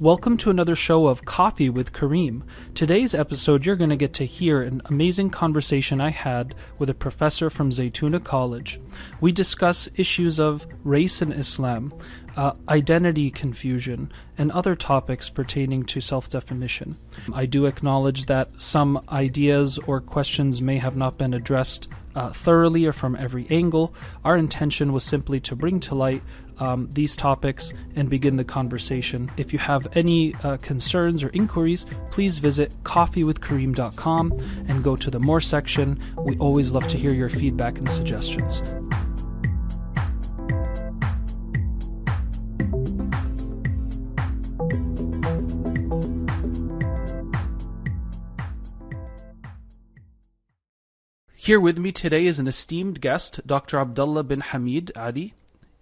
Welcome to another show of Coffee with Karim. Today's episode, you're going to get to hear an amazing conversation I had with a professor from Zaytuna College. We discuss issues of race in Islam, identity confusion, and other topics pertaining to self-definition. I do acknowledge that some ideas or questions may have not been addressed thoroughly or from every angle. Our intention was simply to bring to light these topics and begin the conversation. If you have any concerns or inquiries, please visit coffeewithkarim.com and go to the More section. We always love to hear your feedback and suggestions. Here with me today is an esteemed guest, Dr. Abdullah bin Hamid Ali.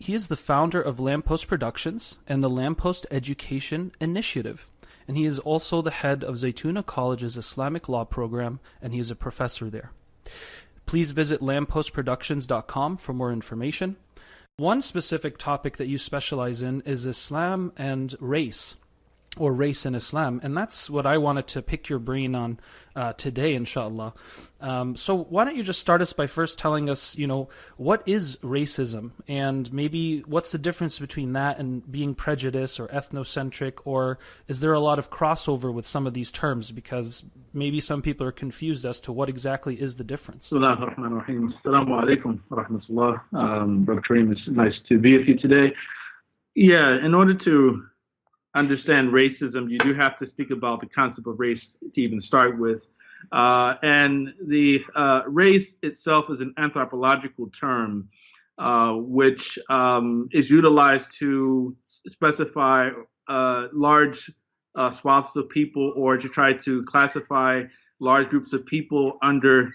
He is the founder of Lampost Productions and the Lampost Education Initiative, and he is also the head of Zaytuna College's Islamic Law program, and he is a professor there. Please visit lampostproductions.com for more information. One specific topic that you specialize in is Islam and race, or race in Islam, and that's what I wanted to pick your brain on today, inshallah. So why don't you just start us by first telling us, what is racism, and maybe what's the difference between that and being prejudiced or ethnocentric, or is there a lot of crossover with some of these terms, because maybe some people are confused as to what exactly is the difference. Assalamu alaikum wa rahmatullah. Brother Karim, it's nice to be with you today. Yeah, in order to understand racism, you do have to speak about the concept of race to even start with. And the race itself is an anthropological term which is utilized to specify large swaths of people, or to try to classify large groups of people under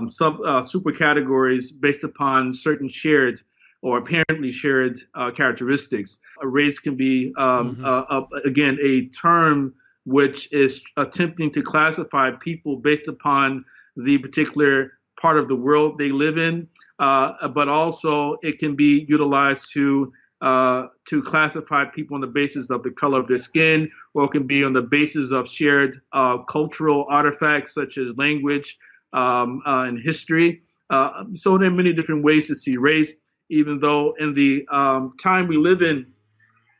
super categories based upon certain shared or apparently shared characteristics. A race can be, again, a term which is attempting to classify people based upon the particular part of the world they live in, but also it can be utilized to classify people on the basis of the color of their skin, or it can be on the basis of shared cultural artifacts such as language and history. So there are many different ways to see race. Even though in the time we live in,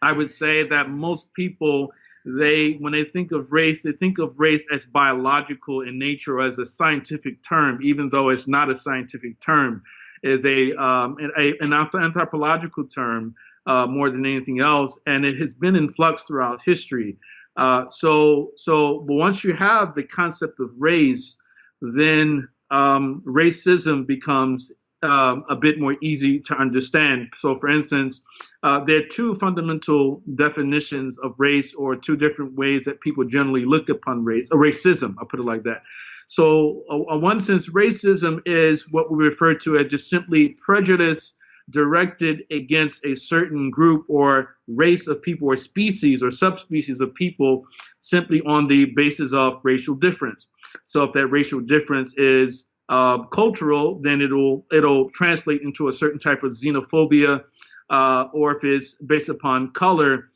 I would say that most people, when they think of race, they think of race as biological in nature, or as a scientific term, even though it's not a scientific term. It's an anthropological term more than anything else, and it has been in flux throughout history. But once you have the concept of race, then racism becomes a bit more easy to understand. So, for instance, there are two fundamental definitions of race, or two different ways that people generally look upon race, or racism, I'll put it like that. So, in one sense, racism is what we refer to as just simply prejudice directed against a certain group or race of people, or species or subspecies of people, simply on the basis of racial difference. So if that racial difference is cultural, then it'll translate into a certain type of xenophobia, or if it's based upon color,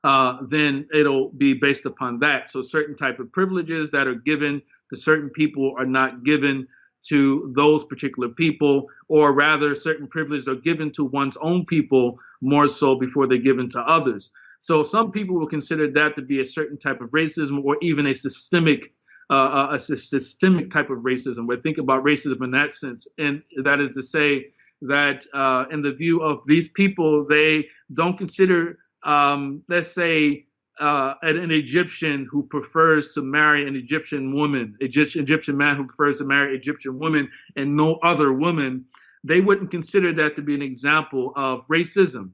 then it'll be based upon that. So certain type of privileges that are given to certain people are not given to those particular people, or rather certain privileges are given to one's own people more so before they're given to others. So some people will consider that to be a certain type of racism, or even a systemic type of racism. We think about racism in that sense, and that is to say that in the view of these people, they don't consider, let's say, an Egyptian who prefers to marry an Egyptian woman, Egyptian man who prefers to marry Egyptian woman and no other woman. They wouldn't consider that to be an example of racism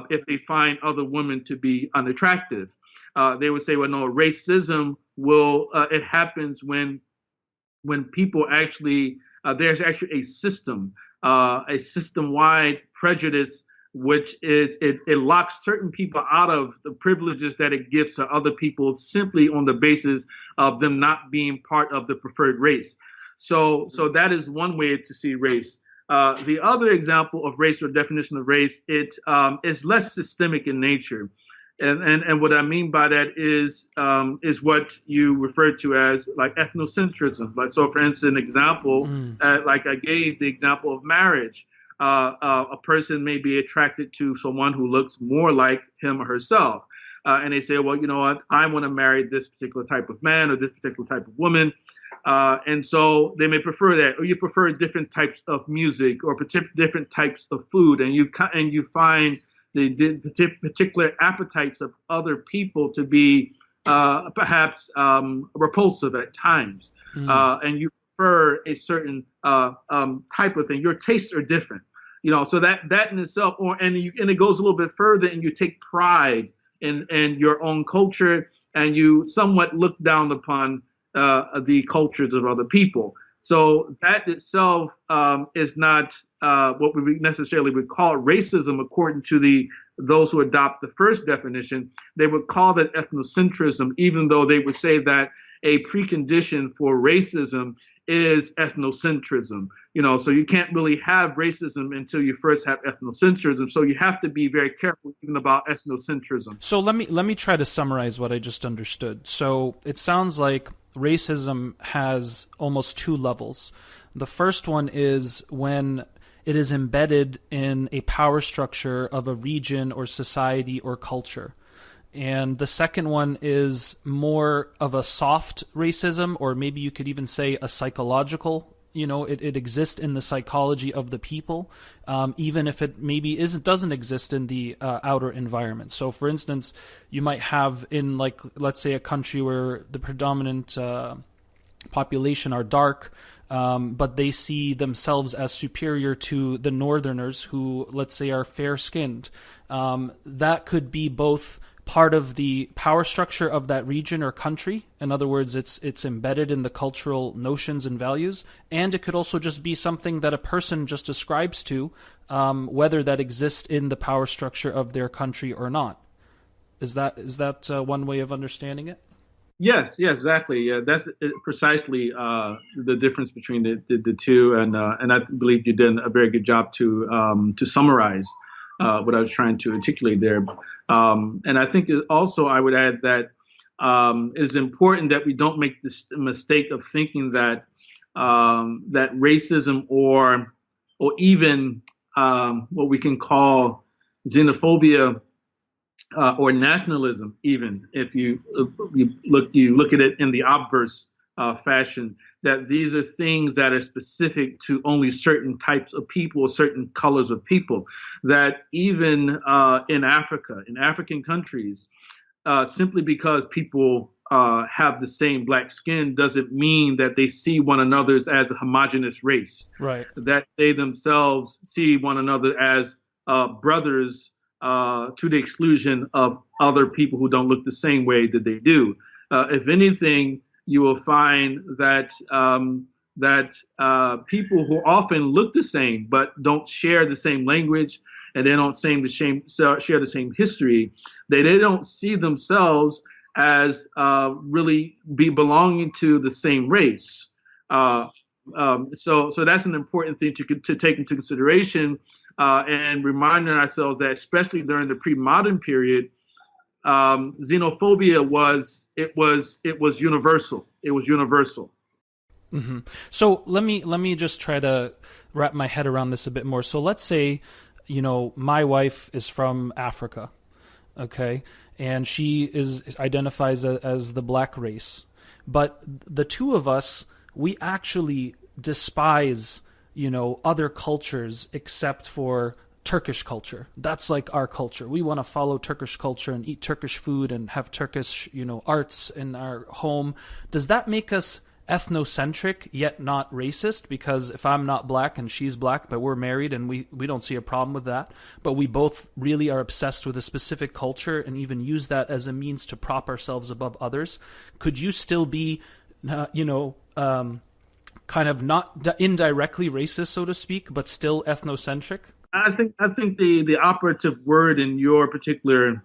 if they find other women to be unattractive. They would say, well, no, racism it happens when people actually, there's actually a system-wide prejudice, which is, it locks certain people out of the privileges that it gives to other people simply on the basis of them not being part of the preferred race. So that is one way to see race. The other example of race, or definition of race, it is less systemic in nature. And what I mean by that is what you refer to as like ethnocentrism. Like, so for instance, an example, like I gave the example of marriage. A person may be attracted to someone who looks more like him or herself. And they say, well, you know what, I want to marry this particular type of man or this particular type of woman. And so they may prefer that, or you prefer different types of music or different types of food, and you find the particular appetites of other people to be perhaps repulsive at times, and you prefer a certain type of thing. Your tastes are different, you know. So that in itself, and it goes a little bit further, and you take pride in your own culture, and you somewhat look down upon the cultures of other people. So that itself is not what we necessarily would call racism, according to those who adopt the first definition. They would call that ethnocentrism, even though they would say that a precondition for racism is ethnocentrism. You know, so you can't really have racism until you first have ethnocentrism. So you have to be very careful even about ethnocentrism. So let me try to summarize what I just understood. So it sounds like racism has almost two levels. The first one is when it is embedded in a power structure of a region or society or culture. And the second one is more of a soft racism, or maybe you could even say a psychological. You know, it exists in the psychology of the people, even if it maybe doesn't exist in the outer environment. So, for instance, you might have in, like, let's say a country where the predominant population are dark, but they see themselves as superior to the northerners who, let's say, are fair-skinned. That could be both part of the power structure of that region or country. In other words, it's embedded in the cultural notions and values, and it could also just be something that a person just ascribes to, whether that exists in the power structure of their country or not. Is that one way of understanding it? Yes, exactly. Yeah, that's precisely the difference between the two, and I believe you did a very good job to summarize what I was trying to articulate there. And I think also I would add that it is important that we don't make this mistake of thinking that that racism or even what we can call xenophobia or nationalism, even if you look at it in the obverse fashion, that these are things that are specific to only certain types of people, certain colors of people. That even in Africa, in African countries, simply because people have the same black skin doesn't mean that they see one another as a homogenous race. Right. That they themselves see one another as brothers, to the exclusion of other people who don't look the same way that they do. If anything, you will find that people who often look the same but don't share the same language, and they don't share the same history, they don't see themselves as really belonging to the same race. So that's an important thing to take into consideration, and reminding ourselves that, especially during the pre-modern period, xenophobia was universal. It was universal. Mm-hmm. So let me just try to wrap my head around this a bit more. So let's say, my wife is from Africa, okay, and she identifies as the black race, but the two of us, we actually despise other cultures except for Turkish culture. That's like our culture. We want to follow Turkish culture and eat Turkish food and have Turkish, arts in our home. Does that make us ethnocentric yet not racist? Because if I'm not black and she's black, but we're married and we don't see a problem with that, but we both really are obsessed with a specific culture and even use that as a means to prop ourselves above others, could you still be, kind of not indirectly racist, so to speak, but still ethnocentric? I think the operative word in your particular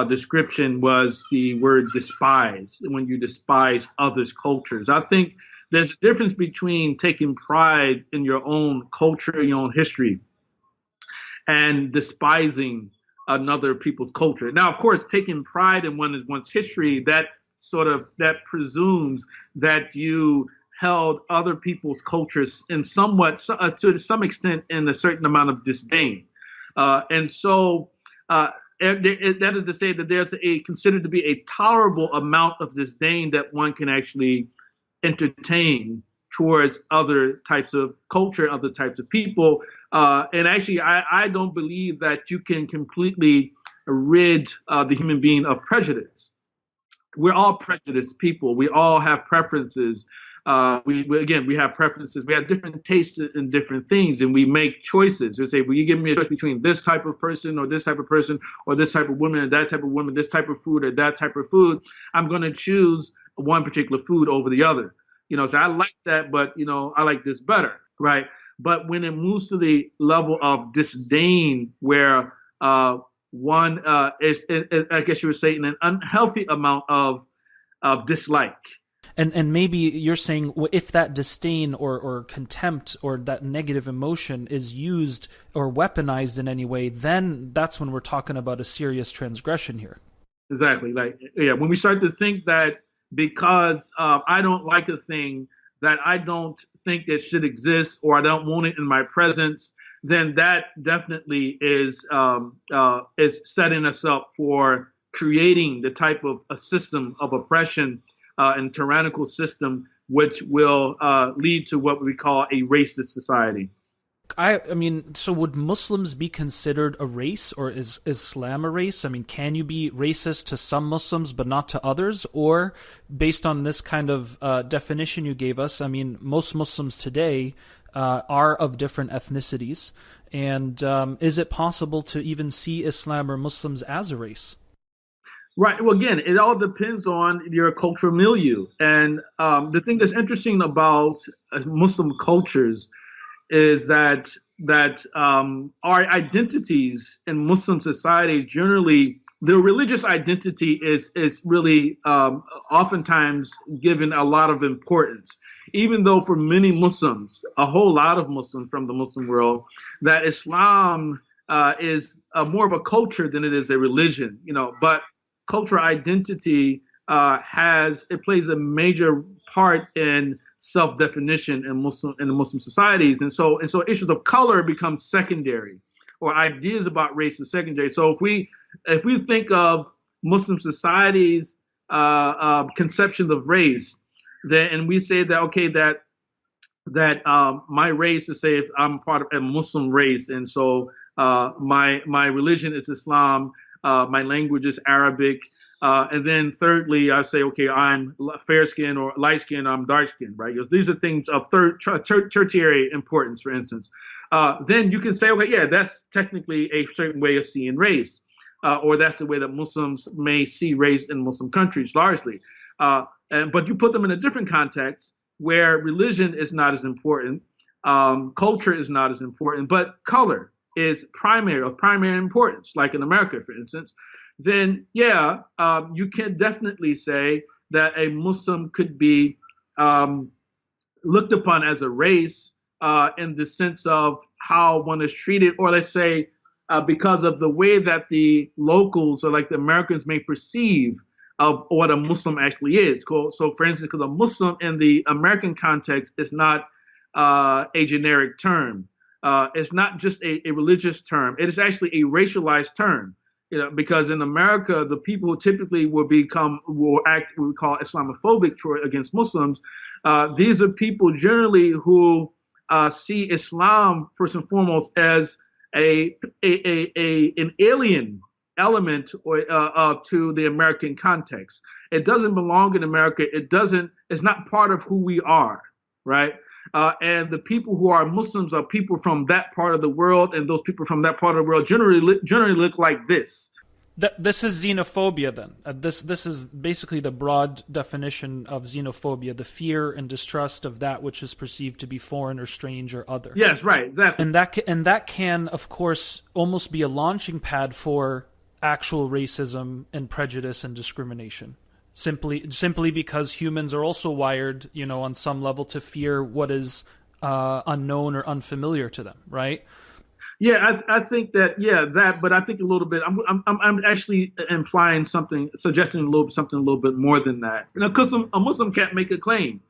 description was the word despise, when you despise others' cultures. I think there's a difference between taking pride in your own culture, your own history, and despising another people's culture. Now, of course, taking pride in one's history, that presumes that you held other people's cultures in to some extent in a certain amount of disdain. And so that is to say that there's considered to be a tolerable amount of disdain that one can actually entertain towards other types of culture, other types of people. And actually, I don't believe that you can completely rid the human being of prejudice. We're all prejudiced people. We all have preferences. We have preferences. We have different tastes in different things, and we make choices. We say, well, you give me a choice between this type of person or this type of person or this type of woman and that type of woman, this type of food or that type of food. I'm going to choose one particular food over the other. So I like that, but, I like this better, right? But when it moves to the level of disdain where one is, I guess you would say, in an unhealthy amount of dislike. And maybe you're saying if that disdain or contempt or that negative emotion is used or weaponized in any way, then that's when we're talking about a serious transgression here. Exactly. When we start to think that because I don't like a thing, that I don't think it should exist or I don't want it in my presence, then that definitely is setting us up for creating the type of a system of oppression and tyrannical system, which will lead to what we call a racist society. I mean, so would Muslims be considered a race, or is Islam a race? I mean, can you be racist to some Muslims but not to others? Or based on this kind of definition you gave us, I mean, most Muslims today are of different ethnicities. And is it possible to even see Islam or Muslims as a race? Right. Well, again, it all depends on your cultural milieu. And the thing that's interesting about Muslim cultures is that our identities in Muslim society, generally, the religious identity is really oftentimes given a lot of importance. Even though for many Muslims, a whole lot of Muslims from the Muslim world, that Islam is more of a culture than it is a religion, but cultural identity plays a major part in self-definition in the Muslim societies, and so issues of color become secondary, or ideas about race are secondary. So if we think of Muslim societies' conceptions of race, and we say that okay, that my race is, say, if I'm part of a Muslim race, and so my religion is Islam, my language is Arabic. And then thirdly, I say, okay, I'm fair skinned or light skinned, I'm dark skinned, right? Because these are things of tertiary importance, for instance. Then you can say, okay, yeah, that's technically a certain way of seeing race, or that's the way that Muslims may see race in Muslim countries largely. But you put them in a different context where religion is not as important, culture is not as important, but color is of primary importance, like in America, for instance. Then, you can definitely say that a Muslim could be looked upon as a race in the sense of how one is treated, or let's say because of the way that the locals or like the Americans may perceive of what a Muslim actually is. So, for instance, because a Muslim in the American context is not a generic term. It's not just a religious term. It is actually a racialized term. Because in America, the people who typically will act what we call Islamophobic against Muslims. These are people generally who see Islam first and foremost as an alien element to the American context. It doesn't belong in America. It's not part of who we are, right? And the people who are Muslims are people from that part of the world, and those people from that part of the world generally look like this. This is xenophobia, then. This is basically the broad definition of xenophobia: the fear and distrust of that which is perceived to be foreign or strange or other. Yes, right, exactly. And that can, of course, almost be a launching pad for actual racism and prejudice and discrimination. Simply because humans are also wired, on some level to fear what is unknown or unfamiliar to them, right? Yeah, I think that, yeah, that, but I think a little bit. I'm actually implying something, suggesting something a little bit more than that. You know, because a Muslim can't make a claim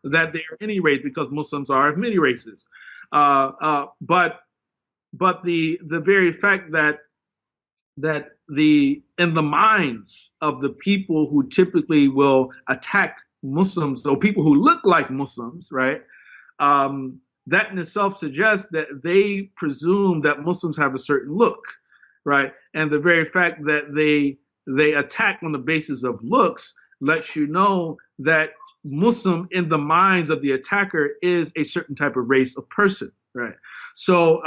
that they are any race because Muslims are of many races. But the very fact that the in the minds of the people who typically will attack Muslims, or people who look like Muslims, right? That in itself suggests that they presume that Muslims have a certain look, right? And the very fact that they attack on the basis of looks lets you know that Muslim in the minds of the attacker is a certain type of race of person, right? So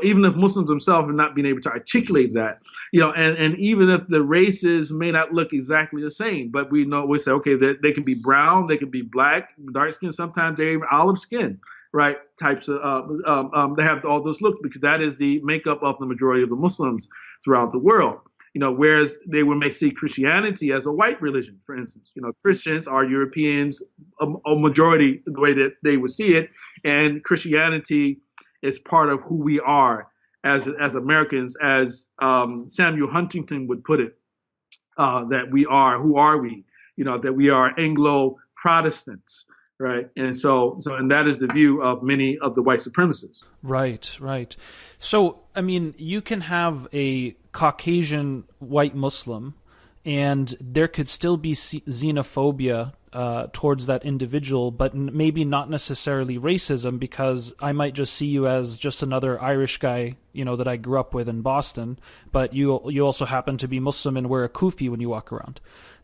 even if Muslims themselves are not being able to articulate that, you know, and even if the races may not look exactly the same, but we say, okay, they can be brown, they can be black, dark skin, sometimes they're even olive skin, right? Types of they have all those looks because that is the makeup of the majority of the Muslims throughout the world. You know, whereas they may see Christianity as a white religion, for instance. You know, Christians are Europeans, a majority the way that they would see it, and Christianity is part of who we are as Americans, as Samuel Huntington would put it, that we are, who are we? You know, that we are Anglo Protestants, right? And and that is the view of many of the white supremacists. Right, right. So, I mean, you can have a Caucasian white Muslim, and there could still be xenophobia towards that individual, but maybe not necessarily racism, because I might just see you as just another Irish guy, you know, that I grew up with in Boston, but you also happen to be Muslim and wear a kufi when you walk around.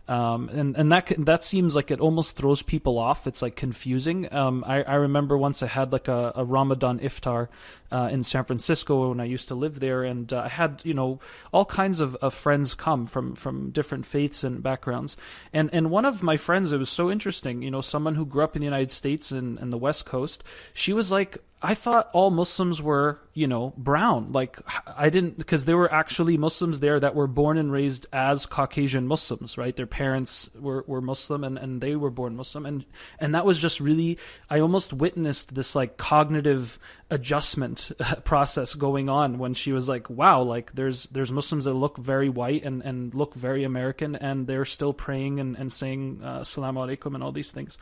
And that seems like it almost throws people off. It's like confusing. I remember once I had like a Ramadan iftar in San Francisco when I used to live there, and I had, you know, all kinds of friends come from different faiths and backgrounds. And one of my friends, it was so interesting, you know, someone who grew up in the United States and the West Coast, she was like, I thought all Muslims were, you know, brown. Like, I didn't, because there were actually Muslims there that were born and raised as Caucasian Muslims, right? Their parents were Muslim and they were born Muslim. And that was just really, I almost witnessed this like cognitive adjustment process going on when she was like, wow, like there's Muslims that look very white and look very American, and they're still praying and saying Assalamu alaikum and all these things.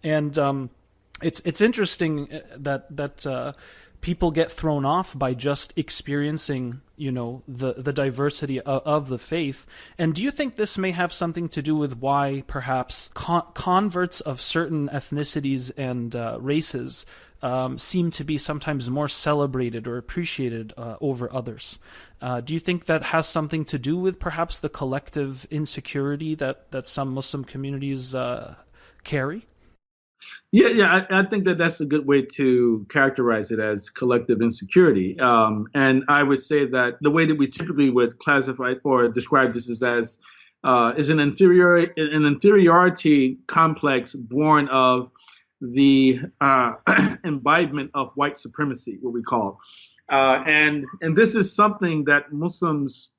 And, it's interesting that people get thrown off by just experiencing, you know, the diversity of the faith. And do you think this may have something to do with why perhaps converts of certain ethnicities and races seem to be sometimes more celebrated or appreciated over others? Do you think that has something to do with perhaps the collective insecurity that some Muslim communities carry? Yeah, I think that that's a good way to characterize it, as collective insecurity. And I would say that the way that we typically would classify or describe this is as is an inferiority complex born of the imbibement of white supremacy, what we call. And this is something that Muslims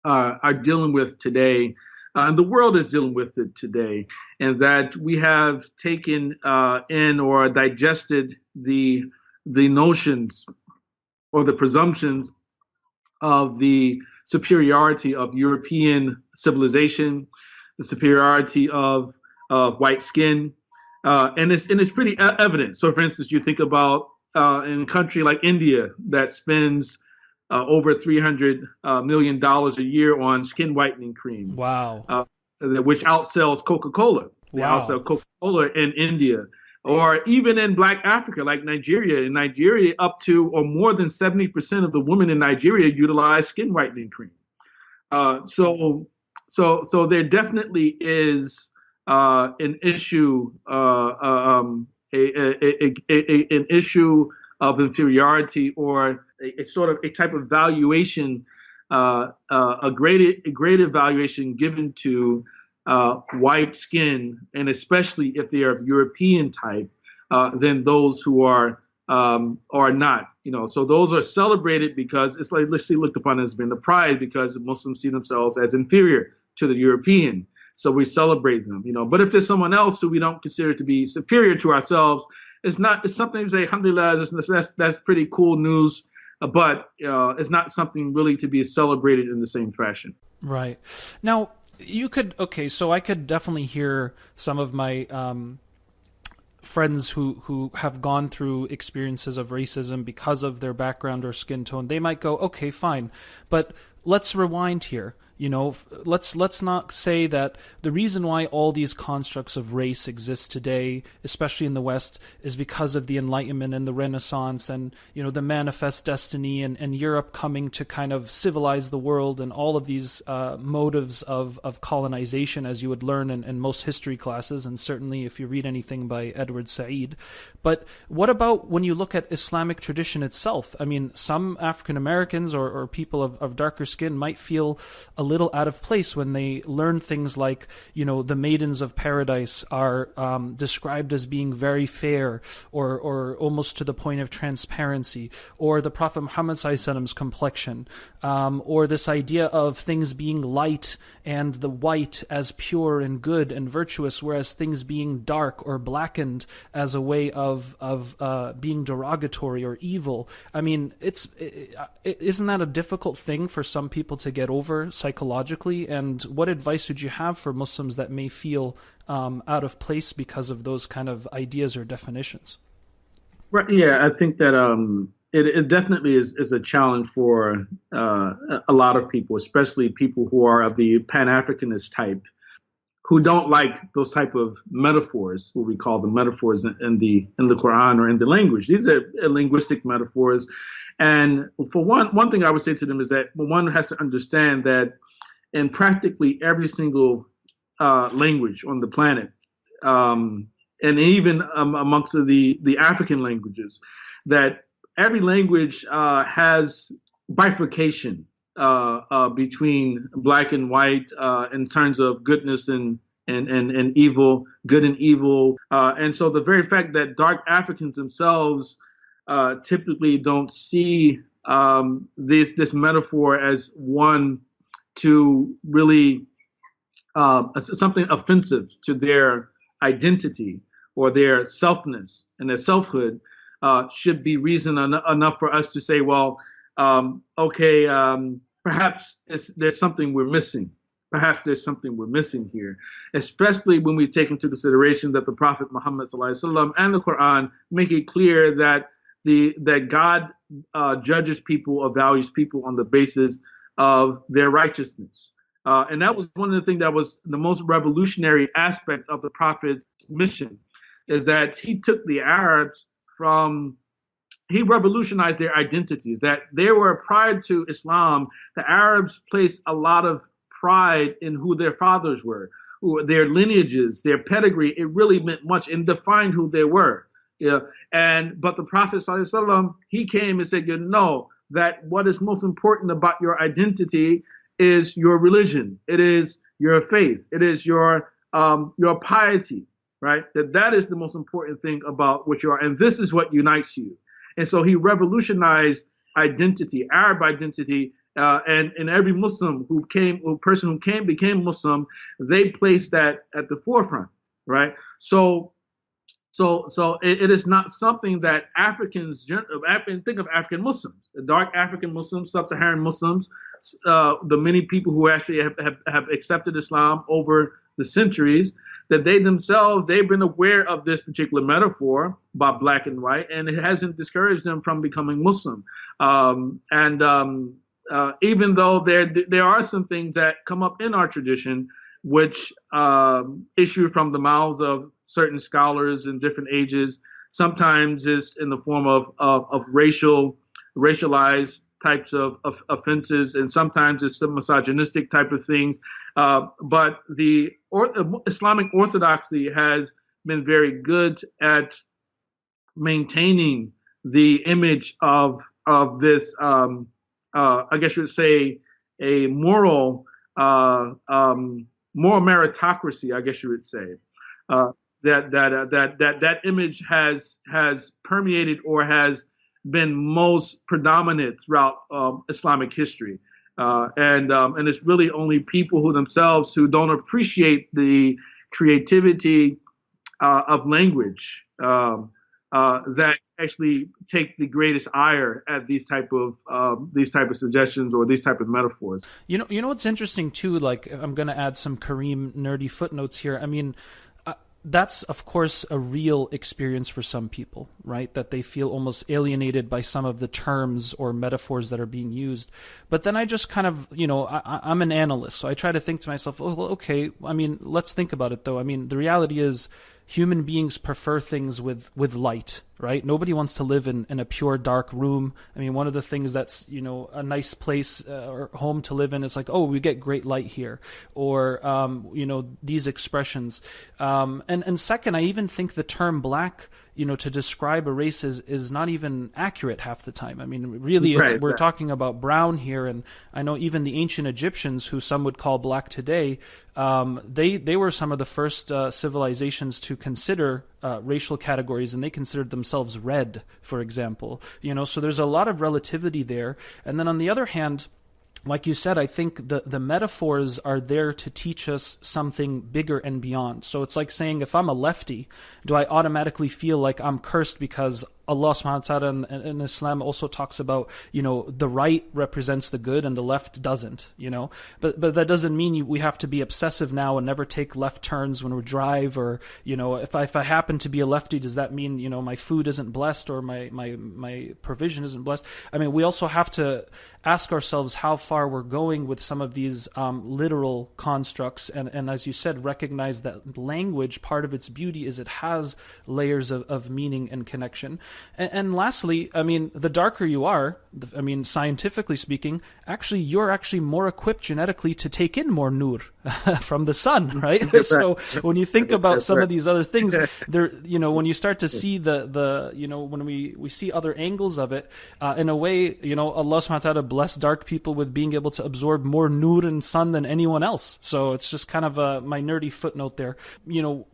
are dealing with today. And the world is dealing with it today, and that we have taken in or digested the notions or the presumptions of the superiority of European civilization, the superiority of white skin, and it's pretty evident. So, for instance, you think about in a country like India that spends over $300 million a year on skin whitening cream. Wow. Which outsells Coca-Cola. They outsell Coca-Cola in India. Or even in Black Africa, like Nigeria. In Nigeria, up to or more than 70% of the women in Nigeria utilize skin whitening cream. So there definitely is an issue, an issue of inferiority, or a sort of a type of valuation, a greater valuation given to white skin, and especially if they are of European type, than those who are not. You know, so those are celebrated because it's like looked upon as being the pride, because Muslims see themselves as inferior to the European. So we celebrate them. You know, but if there's someone else who we don't consider to be superior to ourselves, it's something to say, alhamdulillah, that's pretty cool news but it's not something really to be celebrated in the same fashion. Right. Now, so I could definitely hear some of my friends who have gone through experiences of racism because of their background or skin tone. They might go, okay, fine, but let's rewind here. Let's not say that the reason why all these constructs of race exist today, especially in the West, is because of the Enlightenment and the Renaissance and, the manifest destiny and Europe coming to kind of civilize the world and all of these motives of colonization, as you would learn in most history classes, and certainly if you read anything by Edward Said. But what about when you look at Islamic tradition itself? I mean, some African Americans or people of darker skin might feel a little out of place when they learn things like, the maidens of paradise are described as being very fair or almost to the point of transparency, or the Prophet Muhammad's complexion, or this idea of things being light and the white as pure and good and virtuous, whereas things being dark or blackened as a way of being derogatory or evil. I mean, isn't that a difficult thing for some people to get over psychologically? And what advice would you have for Muslims that may feel out of place because of those kind of ideas or definitions? Right. Yeah, I think that it definitely is a challenge for a lot of people, especially people who are of the Pan-Africanist type, who don't like those type of metaphors, what we call the metaphors in the Quran or in the language. These are linguistic metaphors. And for one thing I would say to them is that one has to understand that in practically every single language on the planet, and even amongst the African languages, that every language has bifurcation between black and white in terms of goodness and evil, good and evil. And so the very fact that dark Africans themselves typically don't see this metaphor as one to really something offensive to their identity or their selfness and their selfhood should be reason enough for us to say, well, okay, perhaps there's something we're missing. Perhaps there's something we're missing here, especially when we take into consideration that the Prophet Muhammad ﷺ and the Quran make it clear that that God judges people or values people on the basis of their righteousness. And that was one of the things that was the most revolutionary aspect of the Prophet's mission, is that he took the Arabs he revolutionized their identities, that they were, prior to Islam, the Arabs placed a lot of pride in who their fathers were, their lineages, their pedigree. It really meant much and defined who they were. Yeah. But the Prophet ﷺ, he came and said, that what is most important about your identity is your religion. It is your faith. It is your piety, right? That is the most important thing about what you are. And this is what unites you. And so he revolutionized identity, Arab identity, and every Muslim person who became Muslim, they placed that at the forefront, right? So it is not something that Africans, think of African Muslims, dark African Muslims, sub-Saharan Muslims, the many people who actually have accepted Islam over the centuries, that they themselves, they've been aware of this particular metaphor about black and white, and it hasn't discouraged them from becoming Muslim. Even though there are some things that come up in our tradition which issue from the mouths of certain scholars in different ages, sometimes is in the form of racialized types of offenses, and sometimes it's some misogynistic type of things. But the Islamic Orthodoxy has been very good at maintaining the image of this, I guess you would say, a moral meritocracy, I guess you would say. That image has permeated or has been most predominant throughout Islamic history, and it's really only people who don't appreciate the creativity of language, that actually take the greatest ire at these type of suggestions or these type of metaphors. You know what's interesting too. Like, I'm going to add some Karim nerdy footnotes here. I mean, that's of course a real experience for some people, right? That they feel almost alienated by some of the terms or metaphors that are being used. But then I just kind of, I'm an analyst, so I try to think to myself, oh, well, okay, I mean, let's think about it though. I mean, the reality is human beings prefer things with light, right? Nobody wants to live in a pure dark room. I mean, one of the things that's, a nice place or home to live in is like, oh, we get great light here, or, these expressions. And second, I even think the term black, to describe a race is not even accurate half the time. I mean, really, we're talking about brown here. And I know even the ancient Egyptians, who some would call black today, they were some of the first civilizations to consider racial categories, and they considered themselves red, for example. So there's a lot of relativity there. And then on the other hand, like you said, I think the metaphors are there to teach us something bigger and beyond. So it's like saying, if I'm a lefty, do I automatically feel like I'm cursed because Allah subhanahu wa ta'ala in Islam also talks about, the right represents the good and the left doesn't, But that doesn't mean we have to be obsessive now and never take left turns when we drive, or, if I happen to be a lefty, does that mean, my food isn't blessed or my provision isn't blessed? I mean, we also have to ask ourselves how far we're going with some of these literal constructs. And as you said, recognize that language, part of its beauty is it has layers of meaning and connection. And lastly, I mean, the darker you are, scientifically speaking, actually, you're actually more equipped genetically to take in more nur from the sun, right? So when you think about some of these other things, there, when you start to see when we see other angles of it, in a way, Allah subhanahu wa ta'ala blessed dark people with being able to absorb more nur and sun than anyone else. So it's just kind of my nerdy footnote there.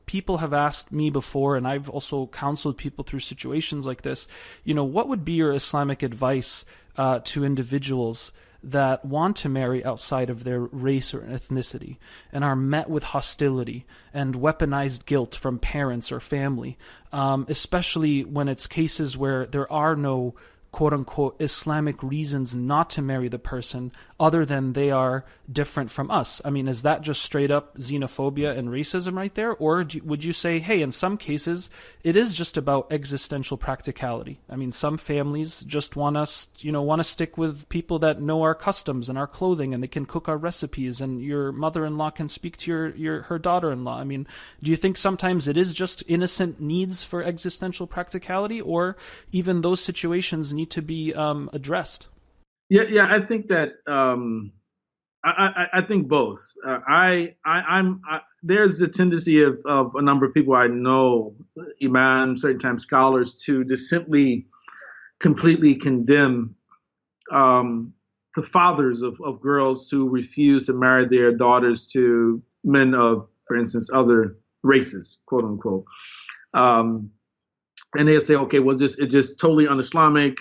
People have asked me before, and I've also counseled people through situations like this, what would be your Islamic advice to individuals that want to marry outside of their race or ethnicity and are met with hostility and weaponized guilt from parents or family, especially when it's cases where there are no quote-unquote Islamic reasons not to marry the person other than they are different from us? I mean, is that just straight up xenophobia and racism right there? Or would you say, hey, in some cases, it is just about existential practicality? I mean, some families just want us, want to stick with people that know our customs and our clothing, and they can cook our recipes, and your mother-in-law can speak to her daughter-in-law. I mean, do you think sometimes it is just innocent needs for existential practicality, or even those situations need to be addressed? Yeah, I think that I think both. There's a tendency of a number of people I know, imams, certain times scholars, to just simply completely condemn the fathers of girls who refuse to marry their daughters to men of, for instance, other races, quote unquote. And they'll say, okay, well, it's just totally un-Islamic.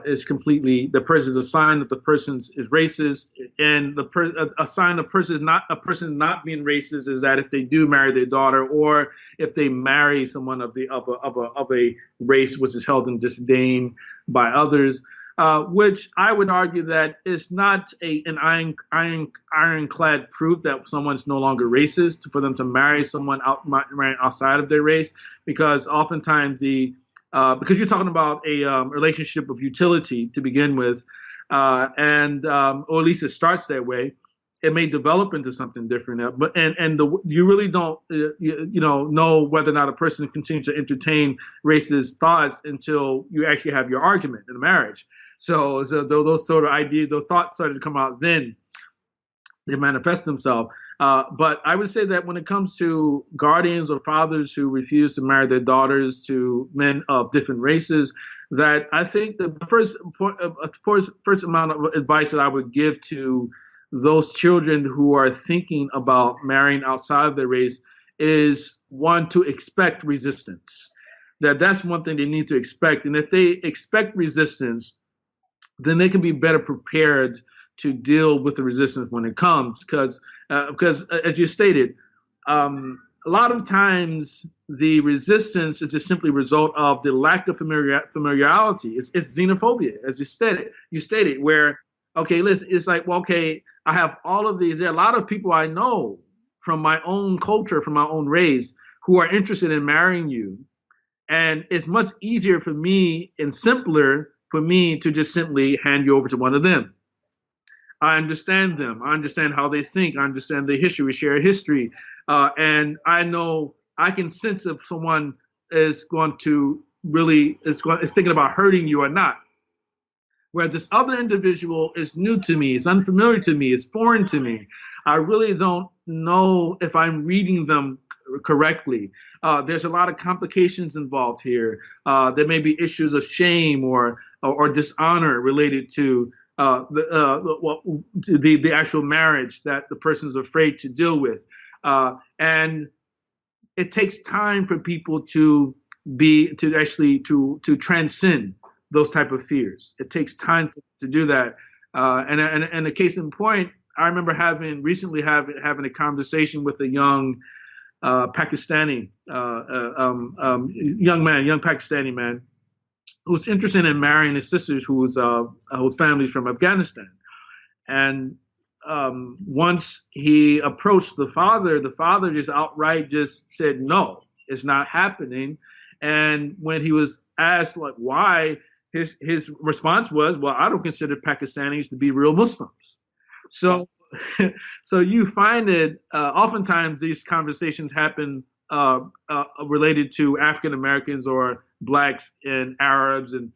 Is completely, the person is a sign that the person is racist, and a sign of person not being racist is that if they do marry their daughter, or if they marry someone of a race which is held in disdain by others, which I would argue that is not an ironclad proof that someone's no longer racist for them to marry someone outside of their race, because oftentimes because you're talking about a relationship of utility to begin with, or at least it starts that way. It may develop into something different, but you really don't know whether or not a person continues to entertain racist thoughts until you actually have your argument in a marriage. So those sort of ideas, those thoughts started to come out, then they manifest themselves. But I would say that when it comes to guardians or fathers who refuse to marry their daughters to men of different races, that I think the first amount of advice that I would give to those children who are thinking about marrying outside of their race is, one, to expect resistance. That's one thing they need to expect. And if they expect resistance, then they can be better prepared to deal with the resistance when it comes, because as you stated, a lot of times the resistance is just simply a result of the lack of familiarity. It's xenophobia, as you stated, where, okay, listen, it's like, well, okay, I have all of these. There are a lot of people I know from my own culture, from my own race, who are interested in marrying you. And it's much easier for me and simpler for me to just simply hand you over to one of them. I understand them. I understand how they think. I understand their history. We share a history. And I know I can sense if someone is going to really is thinking about hurting you or not. Where this other individual is new to me, is unfamiliar to me, is foreign to me. I really don't know if I'm reading them correctly. There's a lot of complications involved here. There may be issues of shame or dishonor related to the actual marriage that the person's afraid to deal with. And it takes time for people to transcend those type of fears. It takes time to do that. And a case in point, I remember recently having a conversation with a young Pakistani young Pakistani man who's interested in marrying his sisters whose family's from Afghanistan. And once he approached the father just outright just said, no, it's not happening. And when he was asked like why, his response was, well, I don't consider Pakistanis to be real Muslims. So you find that oftentimes these conversations happen related to African Americans or blacks and Arabs and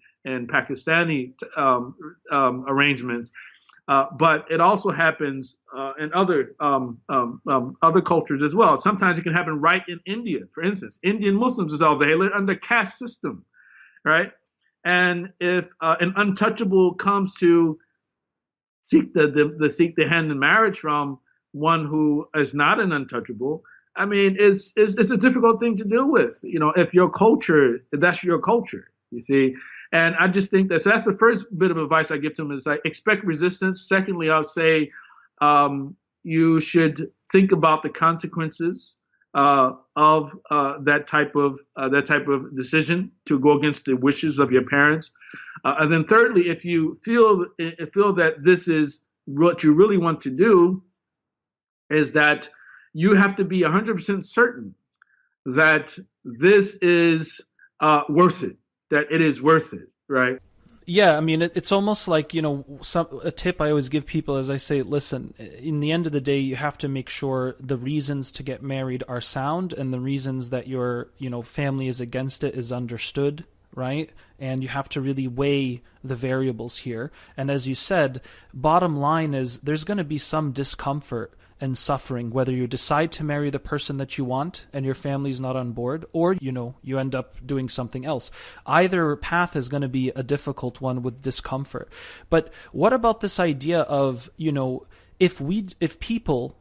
Pakistani arrangements. But it also happens in other cultures as well. Sometimes it can happen right in India. For instance, Indian Muslims is under caste system, right? And if an untouchable comes to seek the hand in marriage from one who is not an untouchable, I mean, it's a difficult thing to deal with. You know, if that's your culture, you see. And I just think that's the first bit of advice I give to them is like expect resistance. Secondly, I'll say you should think about the consequences of that type of decision to go against the wishes of your parents. And then thirdly, if you feel that this is what you really want to do, is that you have to be 100% certain that this is worth it, that it is worth it, right? Yeah, I mean, it's almost like, a tip I always give people is I say, listen, in the end of the day, you have to make sure the reasons to get married are sound and the reasons that your, family is against it is understood, right? And you have to really weigh the variables here. And as you said, bottom line is there's going to be some discomfort and suffering, whether you decide to marry the person that you want and your family's not on board, or, you end up doing something else. Either path is going to be a difficult one with discomfort. But what about this idea of, if people,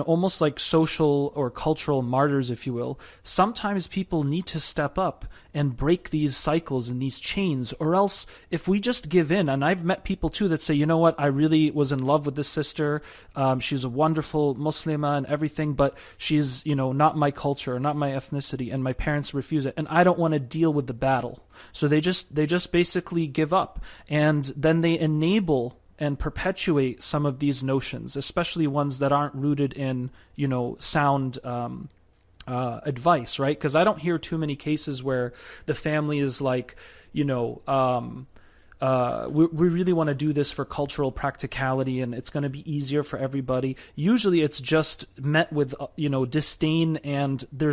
almost like social or cultural martyrs, if you will, sometimes people need to step up and break these cycles and these chains, or else if we just give in, and I've met people too that say, you know what, I really was in love with this sister, she's a wonderful Muslima and everything, but she's, not my culture, not my ethnicity, and my parents refuse it, and I don't want to deal with the battle. So they just basically give up, and then they enable and perpetuate some of these notions, especially ones that aren't rooted in, sound advice, right? Because I don't hear too many cases where the family is like, we really want to do this for cultural practicality and it's going to be easier for everybody. Usually it's just met with, disdain, and they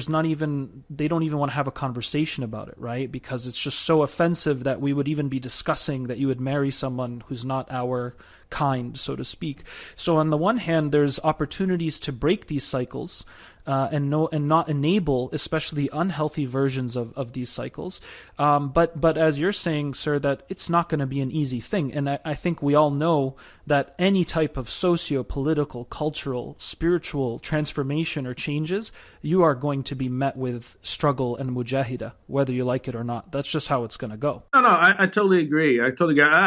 don't even want to have a conversation about it, right? Because it's just so offensive that we would even be discussing that you would marry someone who's not our kind, so to speak. So on the one hand, there's opportunities to break these cycles, and not enable especially unhealthy versions of these cycles. But as you're saying, sir, that it's not going to be an easy thing. And I think we all know that any type of socio-political, cultural, spiritual transformation or changes, you are going to be met with struggle and mujahida, whether you like it or not. That's just how it's going to go. No, I totally agree. I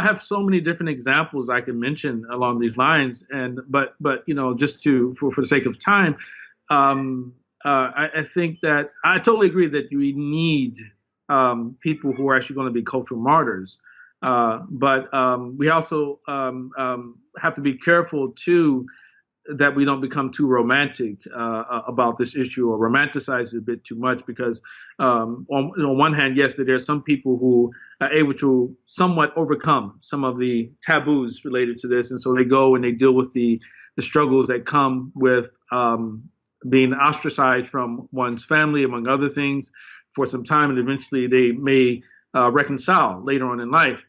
have so many different examples I can mention along these lines. But just for the sake of time, I think that I totally agree that we need people who are actually going to be cultural martyrs. But we also have to be careful too that we don't become too romantic about this issue or romanticize it a bit too much, because on one hand, yes, there are some people who are able to somewhat overcome some of the taboos related to this, and so they go and they deal with the struggles that come with being ostracized from one's family, among other things, for some time, and eventually they may reconcile later on in life.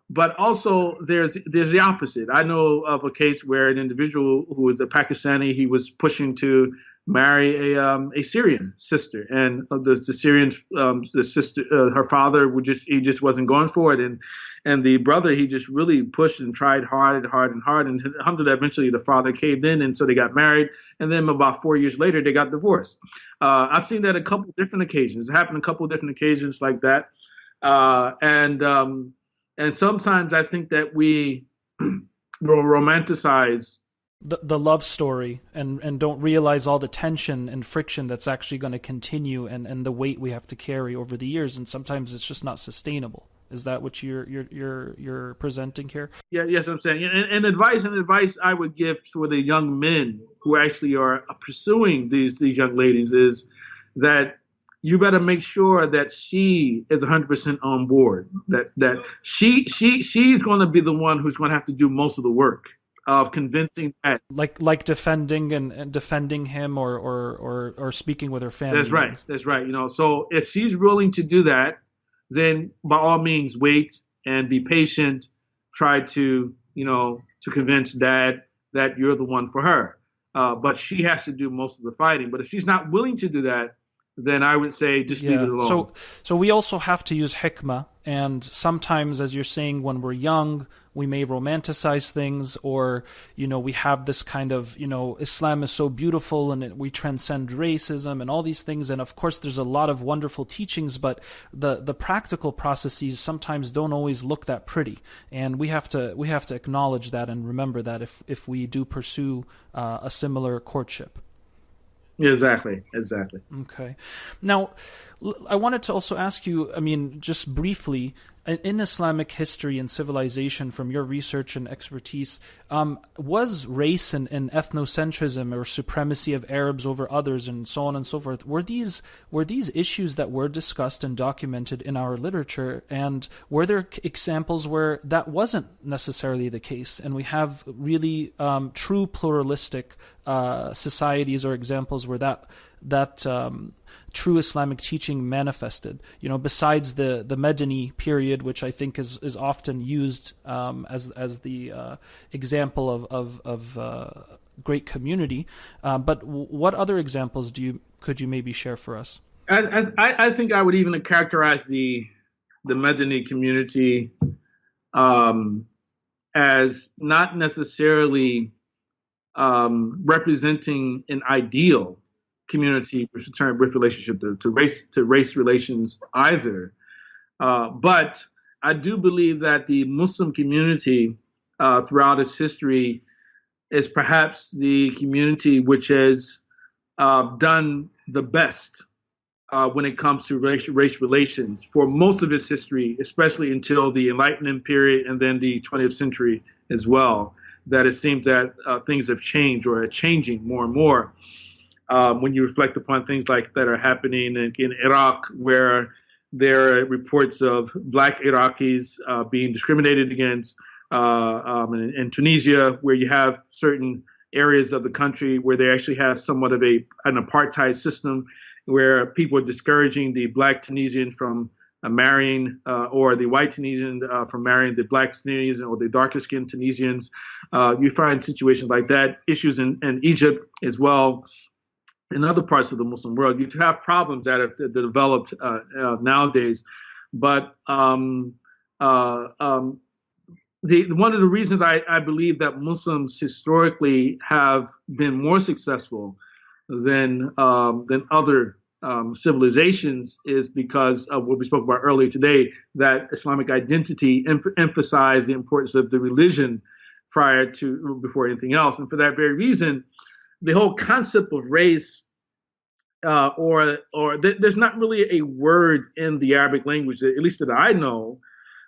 But also there's the opposite. I know of a case where an individual who was a Pakistani, he was pushing to marry a Syrian sister, and the Syrian the sister, her father he just wasn't going for it, and the brother, he just really pushed and tried hard and alhamdulillah, eventually the father caved in, and so they got married, and then about 4 years later they got divorced. I've seen that a couple different occasions. It happened a couple different occasions like that, and sometimes I think that we will romanticize the love story and don't realize all the tension and friction that's actually going to continue, and the weight we have to carry over the years, and sometimes it's just not sustainable. Is that what you're presenting here? Yeah, yes, I'm saying. And advice I would give for the young men who actually are pursuing these young ladies is that you better make sure that she is 100% on board. That she's going to be the one who's going to have to do most of the work of convincing that, like defending and defending him or speaking with her family. That's right. So if she's willing to do that, then by all means wait and be patient. Try to convince dad that you're the one for her. But she has to do most of the fighting. But if she's not willing to do that, then I would say just leave it alone. So we also have to use hikmah, and sometimes, as you're saying, when we're young, we may romanticize things, or we have this kind of Islam is so beautiful and we transcend racism and all these things, and of course there's a lot of wonderful teachings, but the practical processes sometimes don't always look that pretty, and we have to acknowledge that and remember that if we do pursue a similar courtship. Exactly. Okay. Now, I wanted to also ask you, just briefly, in Islamic history and civilization, from your research and expertise, was race and ethnocentrism or supremacy of Arabs over others and so on and so forth, were these issues that were discussed and documented in our literature, and were there examples where that wasn't necessarily the case, and we have really true pluralistic societies or examples where that true Islamic teaching manifested, besides the Medini period, which I think is often used as the example of great community. But what other examples could you maybe share for us? I think I would even characterize the Medini community as not necessarily representing an ideal community with relationship to race relations either. But I do believe that the Muslim community throughout its history is perhaps the community which has done the best when it comes to race relations for most of its history, especially until the Enlightenment period and then the 20th century as well. That it seems that things have changed or are changing more and more. When you reflect upon things like that are happening in Iraq, where there are reports of black Iraqis being discriminated against, in Tunisia, where you have certain areas of the country where they actually have somewhat of an apartheid system, where people are discouraging the black Tunisian from marrying, or the white Tunisian from marrying the black Tunisian or the darker skinned Tunisians. You find situations like that, issues in Egypt as well. In other parts of the Muslim world, you have problems that have developed nowadays. But one of the reasons I believe that Muslims historically have been more successful than other civilizations is because of what we spoke about earlier today, that Islamic identity emphasized the importance of the religion before anything else. And for that very reason, the whole concept of race there's not really a word in the Arabic language, at least that I know,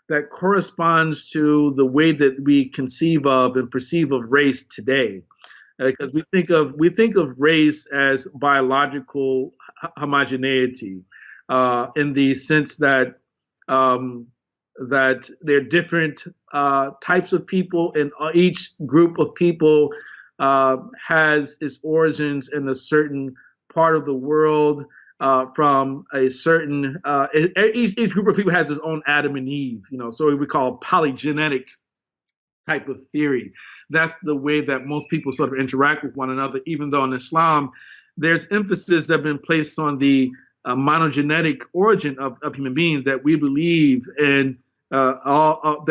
that corresponds to the way that we conceive of and perceive of race today. Because we think of race as biological homogeneity, in the sense that there are different types of people, and each group of people has its origins in a certain part of the world, from a certain each group of people has its own Adam and Eve, so we call polygenetic type of theory. That's the way that most people sort of interact with one another, even though in Islam, there's emphasis that has been placed on the monogenetic origin of human beings, that we believe in all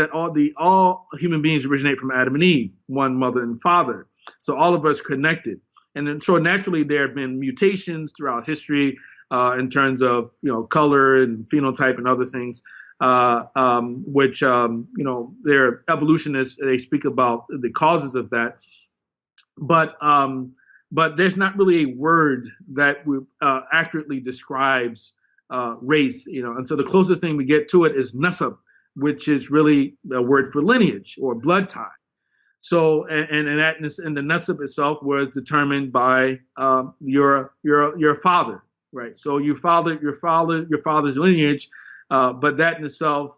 human beings originate from Adam and Eve, one mother and father. So all of us connected. And then, so naturally, there have been mutations throughout history in terms of color and phenotype and other things, which they're evolutionists. They speak about the causes of that, but there's not really a word that accurately describes race, and so the closest thing we get to it is nasab, which is really a word for lineage or blood tie. So, and the nasab itself was determined by your father, right? So your father's lineage, but that in itself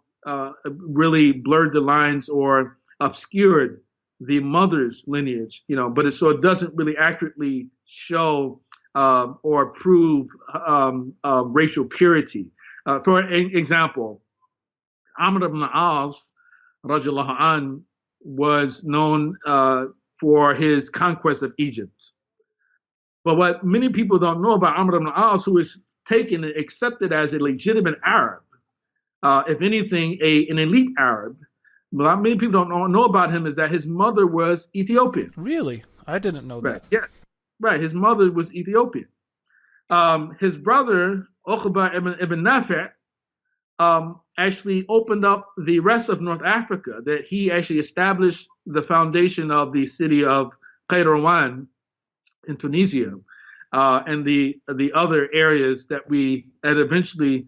really blurred the lines or obscured the mother's lineage, but it doesn't really accurately show or prove racial purity. For example, Amr ibn al-As, radiallahu an, was known for his conquest of Egypt. But what many people don't know about Amr ibn al-As, who is taken and accepted as a legitimate Arab, if anything, an elite Arab, but many people don't know about him, is that his mother was Ethiopian. Really? I didn't know that. Yes. Right. His mother was Ethiopian. His brother, Uqba ibn Nafi', actually opened up the rest of North Africa, that he actually established the foundation of the city of Kairouan in Tunisia, and the other areas that eventually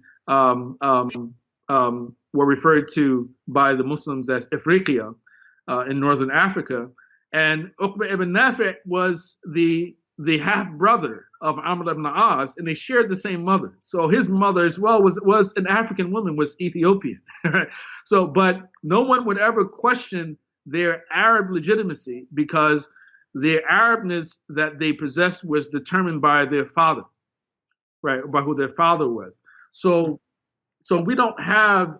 were referred to by the Muslims as Afriqiya, in northern Africa. And Uqba ibn Nafi' was the half brother of Amr ibn al-As, and they shared the same mother. So his mother as well was an African woman, was Ethiopian. So, but no one would ever question their Arab legitimacy, because the Arabness that they possessed was determined by their father, right? By who their father was. So we don't have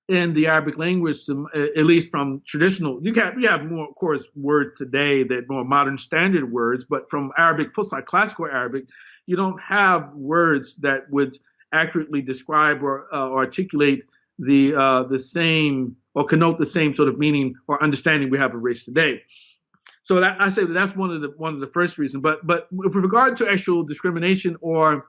in the Arabic language, at least from traditional, we have more, of course, words today that more modern standard words, but from Arabic, Fusha, classical Arabic, you don't have words that would accurately describe or articulate the same or connote the same sort of meaning or understanding we have of race today. So I say that's one of the first reasons. But with regard to actual discrimination or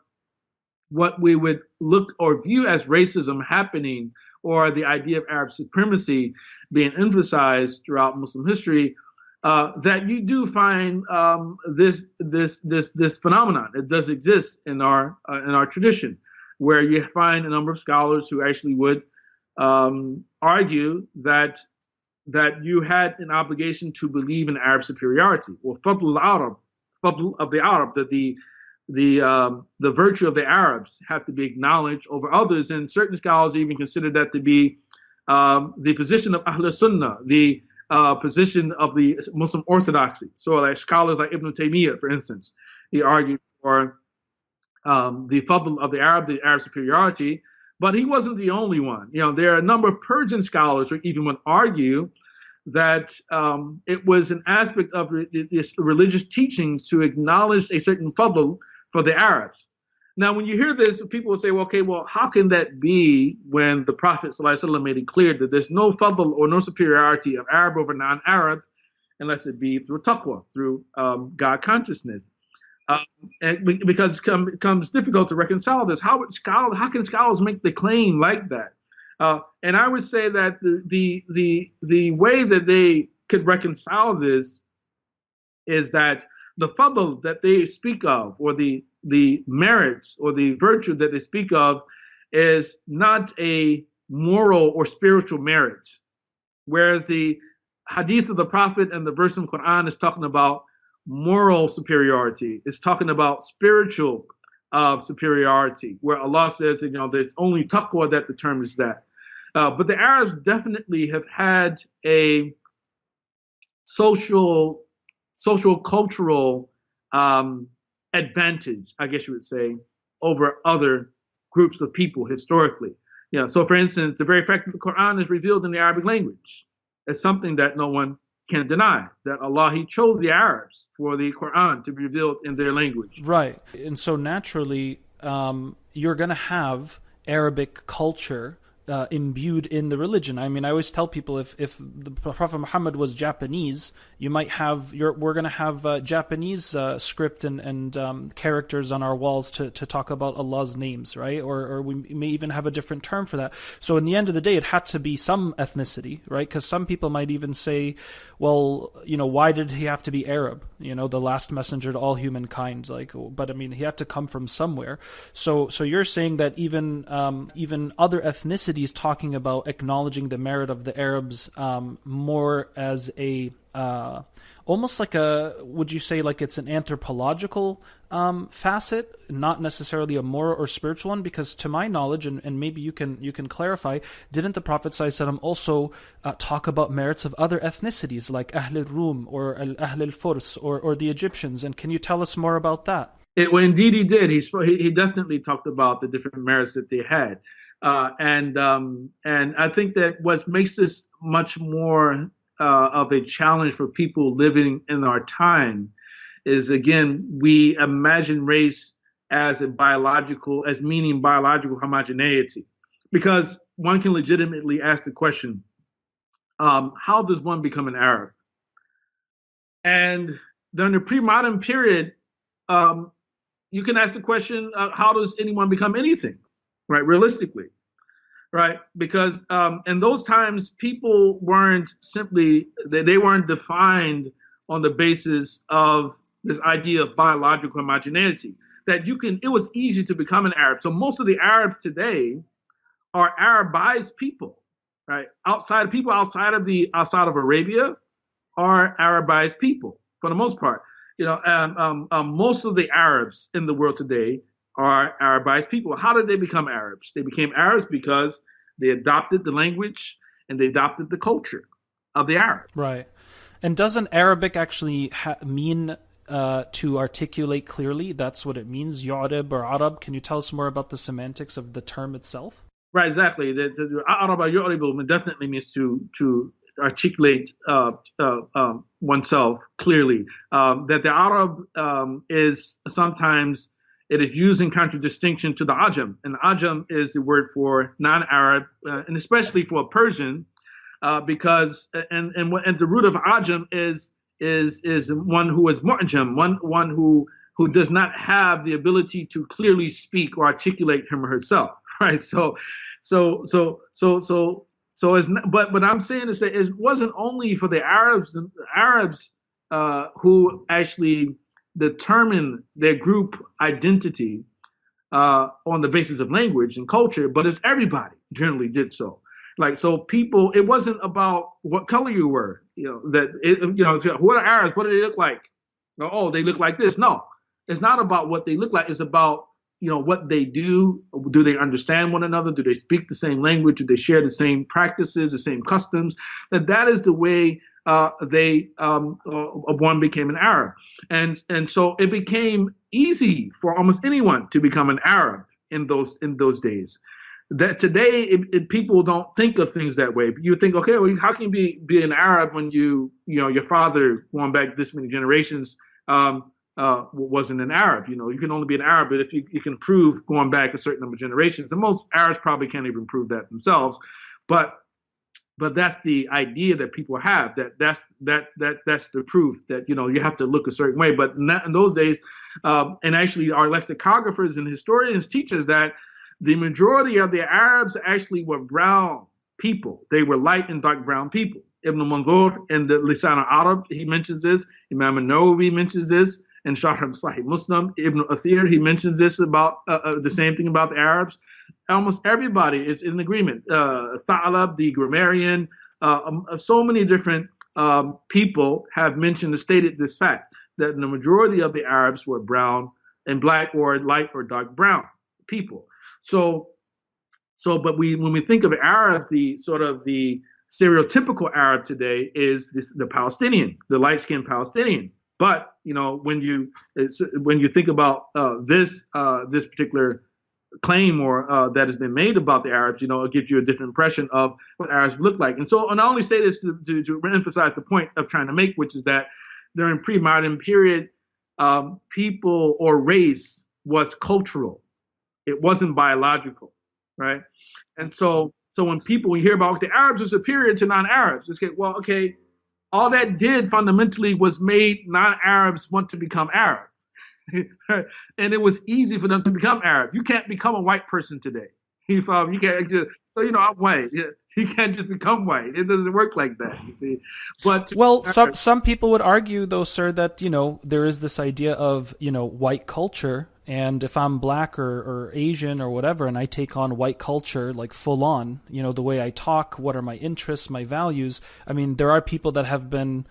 what we would look or view as racism happening, or the idea of Arab supremacy being emphasized throughout Muslim history, that you do find this phenomenon. It does exist in our tradition, where you find a number of scholars who actually would argue that you had an obligation to believe in Arab superiority, or fadl al-Arab, fadl of the Arab, that the virtue of the Arabs have to be acknowledged over others, and certain scholars even consider that to be the position of Ahl Sunnah, the position of the Muslim orthodoxy. So, like scholars like Ibn Taymiyyah, for instance, he argued for the fadl of the Arab superiority, but he wasn't the only one. There are a number of Persian scholars who even would argue that it was an aspect of this religious teachings to acknowledge a certain fadl for the Arabs. Now, when you hear this, people will say, well, okay, well, how can that be when the Prophet ﷺ made it clear that there's no fadl or no superiority of Arab over non-Arab unless it be through taqwa, through God consciousness? And because it becomes difficult to reconcile this. How can scholars make the claim like that? And I would say that the way that they could reconcile this is that the fadl that they speak of, or the the merits or the virtue that they speak of is not a moral or spiritual merit, whereas the hadith of the Prophet and the verse in the Quran is talking about moral superiority. It's talking about spiritual superiority, where Allah says, there's only taqwa that determines that. But the Arabs definitely have had a social cultural advantage, I guess you would say, over other groups of people historically. So for instance, the very fact that the Quran is revealed in the Arabic language is something that no one can deny, that Allah, He chose the Arabs for the Quran to be revealed in their language. Right. And so naturally, you're going to have Arabic culture imbued in the religion. I mean, I always tell people if the Prophet Muhammad was Japanese, you might have we're going to have Japanese script and characters on our walls to talk about Allah's names, right? Or we may even have a different term for that. So in the end of the day, it had to be some ethnicity, right? Because some people might even say, well, why did he have to be Arab? The last messenger to all humankind. But I mean, he had to come from somewhere. So you're saying that even other ethnicities talking about acknowledging the merit of the Arabs more as a almost like would you say like it's an anthropological facet, not necessarily a moral or spiritual one? Because to my knowledge, and maybe you can clarify, didn't the Prophet ﷺ also talk about merits of other ethnicities like Ahl al-Rum or Ahl al-Furs or the Egyptians? And can you tell us more about that? Well, indeed he did. He definitely talked about the different merits that they had. And I think that what makes this much more of a challenge for people living in our time is, again, we imagine race as meaning biological homogeneity, because one can legitimately ask the question, how does one become an Arab? And during the pre-modern period, you can ask the question, how does anyone become anything? Right, realistically, right? Because in those times, people weren't they weren't defined on the basis of this idea of biological homogeneity. It was easy to become an Arab. So most of the Arabs today are Arabized people, right? Outside of Arabia are Arabized people for the most part. Most of the Arabs in the world today are Arabized people. How did they become Arabs? They became Arabs because they adopted the language and they adopted the culture of the Arab. Right. And doesn't Arabic actually mean to articulate clearly? That's what it means, Yu'rib or Arab. Can you tell us more about the semantics of the term itself? Right, exactly. Arab Yu'rib definitely means to articulate oneself clearly. That the Arab is sometimes, it is used in contradistinction to the Ajam, and Ajam is the word for non-Arab, and especially for a Persian, because and the root of Ajam is one who is Mu'jam, one who does not have the ability to clearly speak or articulate him or herself, right? So but I'm saying is that it wasn't only for the Arabs who actually determine their group identity on the basis of language and culture, but it's everybody generally did so. So people, it wasn't about what color you were, what are Arabs? What do they look like? Oh, they look like this. No, it's not about what they look like. It's about, what they do. Do they understand one another? Do they speak the same language? Do they share the same practices, the same customs? That is the way one became an Arab. And so it became easy for almost anyone to become an Arab in those days. That today, people don't think of things that way. You think, okay, well, how can you be an Arab when your father, going back this many generations, wasn't an Arab? You can only be an Arab if you can prove going back a certain number of generations. And most Arabs probably can't even prove that themselves. But that's the idea that people have, that's the proof that, you have to look a certain way. But in those days, and actually our lexicographers and historians teach us that the majority of the Arabs actually were brown people. They were light and dark brown people. Ibn Manzur in the Lisan al-Arab, he mentions this. Imam al-Nawawi mentions this. in Sharh Sahih Muslim. Ibn Athir, he mentions this about the same thing about the Arabs. Almost everybody is in agreement. Tha'lab, the grammarian, so many different people have mentioned and stated this fact that the majority of the Arabs were brown and black or light or dark brown people. But when we think of Arab, the sort of the stereotypical Arab today is the Palestinian, the light-skinned Palestinian. But when you think about this particular claim or that has been made about the Arabs, it gives you a different impression of what Arabs look like. And I only say this to emphasize the point of trying to make, which is that during pre-modern period, people or race was cultural. It wasn't biological, right? And so when you hear about the Arabs are superior to non-Arabs, it's okay, all that did fundamentally was made non-Arabs want to become Arabs. And it was easy for them to become Arab. You can't become a white person today. You can't just, I'm white. You can't just become white. It doesn't work like that, you see. But some people would argue, though, sir, that there is this idea of white culture, and if I'm black or Asian or whatever, and I take on white culture like full on, the way I talk, what are my interests, my values. I mean, there are people that have been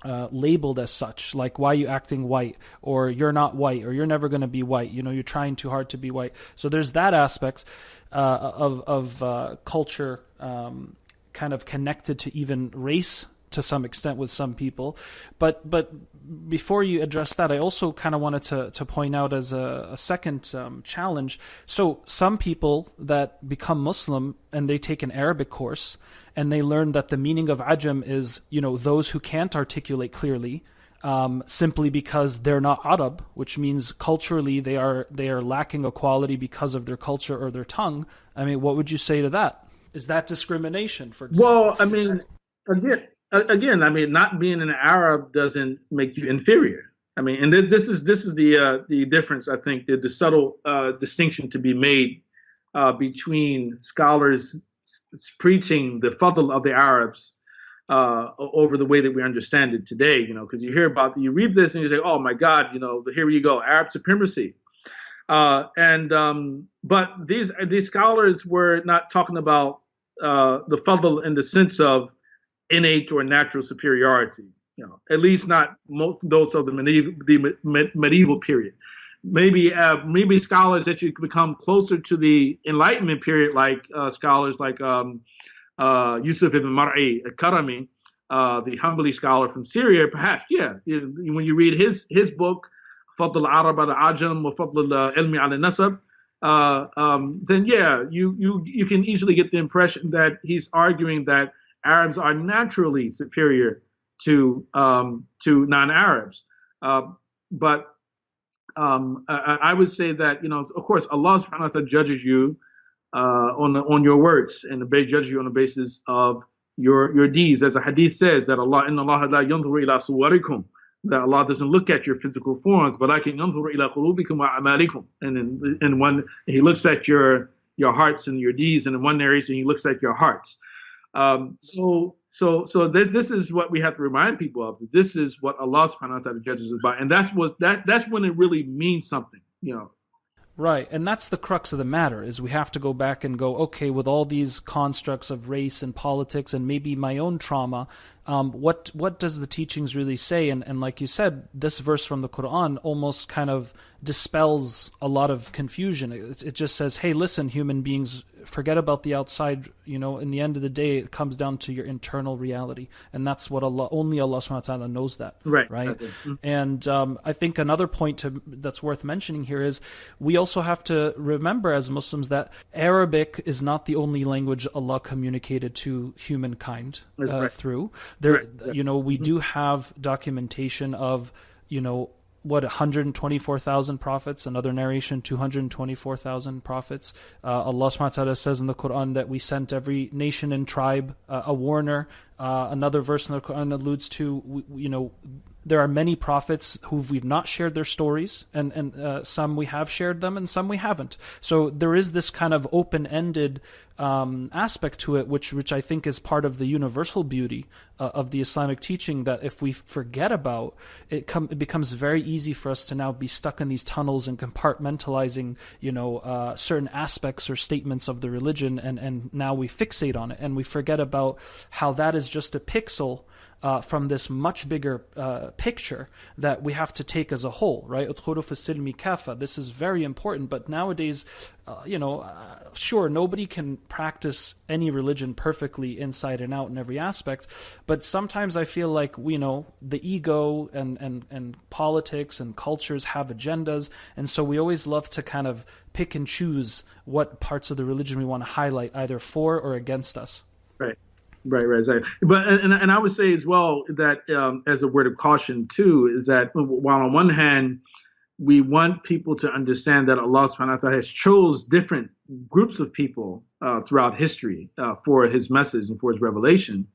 labeled as such, like, why are you acting white, or you're not white, or you're never going to be white, you're trying too hard to be white. So there's that aspect of culture kind of connected to even race to some extent with some people. But before you address that, I also kind of wanted to point out as a second challenge. So some people that become Muslim and they take an Arabic course and they learn that the meaning of ajam is, those who can't articulate clearly, simply because they're not Arab, which means culturally they are lacking a quality because of their culture or their tongue. I mean, what would you say to that? Is that discrimination, for example? Well, I mean, again, not being an Arab doesn't make you inferior. I mean, and this is the difference. I think the subtle distinction to be made between scholars preaching the fadl of the Arabs over the way that we understand it today. Because you read this and you say, oh my God, here you go, Arab supremacy. But these scholars were not talking about the fadl in the sense of innate or natural superiority, at least not most of those of the medieval period. Maybe scholars that you become closer to the Enlightenment period, like scholars like Yusuf ibn Mar'i al-Karami, the Hanbali scholar from Syria, perhaps, when you read his book, Fadl al-Arab al-Ajam wa Fadl al-Ilmi al-Nasab, then you can easily get the impression that he's arguing that Arabs are naturally superior to non-Arabs. But I would say that, of course, Allah subhanahu wa ta'ala judges you on your words, and judges you on the basis of your deeds. As a hadith says, that Inna Allah la yanzuru ila suwarikum, that Allah doesn't look at your physical forms, but lakin yanzuru ila qulubikum wa a'malikum. And in one, He looks at your hearts and your deeds, and in one narration, He looks at your hearts. So this is what we have to remind people of. This is what Allah subhanahu wa ta'ala judges us by. And that's when it really means something, Right, and that's the crux of the matter, is we have to go back and go, okay, with all these constructs of race and politics and maybe my own trauma, what does the teachings really say? And like you said, this verse from the Quran almost kind of dispels a lot of confusion. It just says, hey, listen, human beings, forget about the outside. In the end of the day, it comes down to your internal reality, and that's what only Allah subhanahu wa ta'ala knows that. Right. Mm-hmm. And I think another point that's worth mentioning here is we also have to remember as Muslims that Arabic is not the only language Allah communicated to humankind through. We do have documentation of, 124,000 prophets, another narration, 224,000 prophets. Allah subhanahu wa ta'ala says in the Quran that we sent every nation and tribe a warner, Another verse in the Quran alludes to, there are many prophets who we've not shared their stories, and some we have shared them, and some we haven't. So there is this kind of open-ended aspect to it, which I think is part of the universal beauty of the Islamic teaching, that if we forget about it, it becomes very easy for us to now be stuck in these tunnels and compartmentalizing, certain aspects or statements of the religion, and now we fixate on it, and we forget about how that is just a pixel from this much bigger picture that we have to take as a whole, right? Udkhulu fi silmi kafa. This is very important, but nowadays, sure, nobody can practice any religion perfectly inside and out in every aspect, but sometimes I feel like, the ego and politics and cultures have agendas, and so we always love to kind of pick and choose what parts of the religion we want to highlight, either for or against us. Right. Exactly. But and I would say as well that as a word of caution too, is that while on one hand we want people to understand that Allah subhanahu wa ta'ala has chose different groups of people throughout history for his message and for his revelation,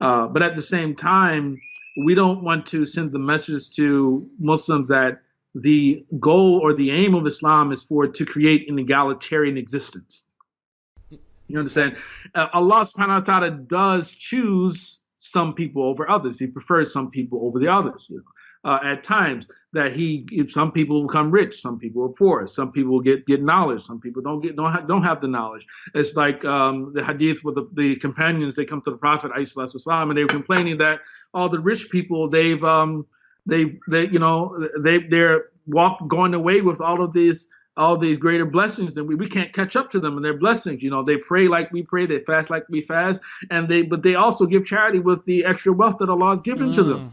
but at the same time we don't want to send the message to Muslims that the goal or the aim of Islam is to create an egalitarian existence. You understand? Allah subhanahu wa ta'ala does choose some people over others. He prefers some people over the others. At times that if some people become rich, some people are poor, some people get knowledge, some people don't have the knowledge. It's like the hadith with the companions. They come to the Prophet ﷺ, and they were complaining that all the rich people they're going away with all these greater blessings, and we can't catch up to them and their blessings. They pray like we pray, they fast like we fast, but they also give charity with the extra wealth that Allah has given to them.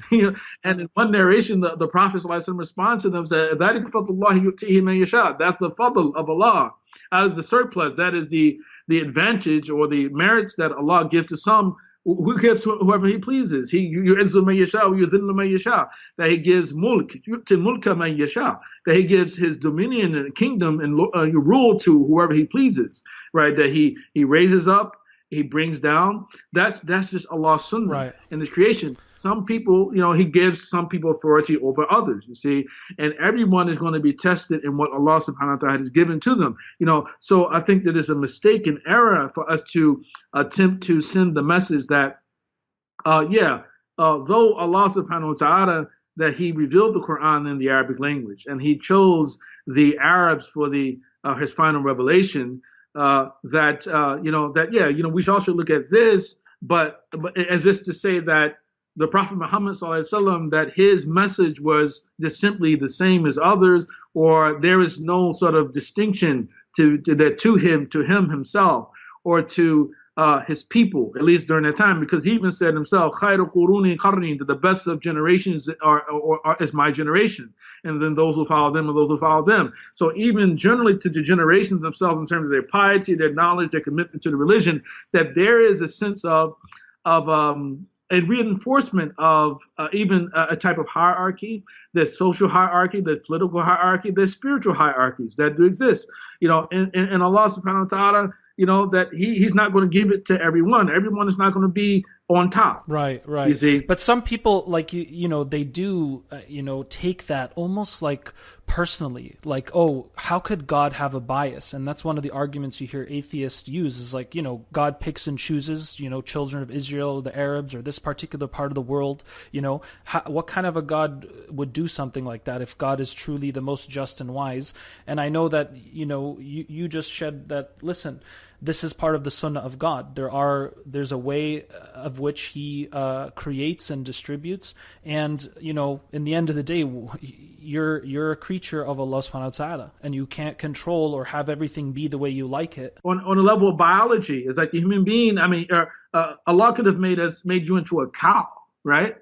And in one narration, the Prophet ﷺ responds to them, said, that's the fadl of Allah. That is the surplus. That is the advantage or the merits that Allah gives to some, who gives to whoever he pleases. That he gives mulk, that he gives his dominion and kingdom and rule to whoever he pleases, right? That he raises up, he brings down. That's just Allah's sunnah, right, in his creation. Some people, he gives some people authority over others, you see, and everyone is going to be tested in what Allah subhanahu wa ta'ala has given to them. So I think that it's a mistake and error for us to attempt to send the message that, though Allah subhanahu wa ta'ala, that he revealed the Quran in the Arabic language, and he chose the Arabs for his final revelation, we should look at this, but as if to say that the Prophet Muhammad ﷺ, that his message was just simply the same as others, or there is no sort of distinction to him himself, or to his people, at least during that time, because he even said himself, "Khayru quruni qarni," that the best of generations is my generation, and then those who follow them and those who follow them. So even generally to the generations themselves, in terms of their piety, their knowledge, their commitment to the religion, that there is a sense of a reinforcement of even a type of hierarchy. There's social hierarchy, there's political hierarchy, there's spiritual hierarchies that do exist. And Allah subhanahu wa ta'ala, that he's not going to give it to everyone. Everyone is not going to be on top. Right. You see? But some people, like, they do, take that almost like personally, like, oh, how could God have a bias? And that's one of the arguments you hear atheists use, is like, God picks and chooses, children of Israel, the Arabs, or this particular part of the world. What kind of a God would do something like that if God is truly the most just and wise? And I know that, you just shed that, listen, this is part of the sunnah of God. There's a way of which he creates and distributes, and in the end of the day, you're a creature of Allah subhanahu wa ta'ala, and you can't control or have everything be the way you like it. On a level of biology, it's like a human being. I mean, Allah could have made you into a cow, right?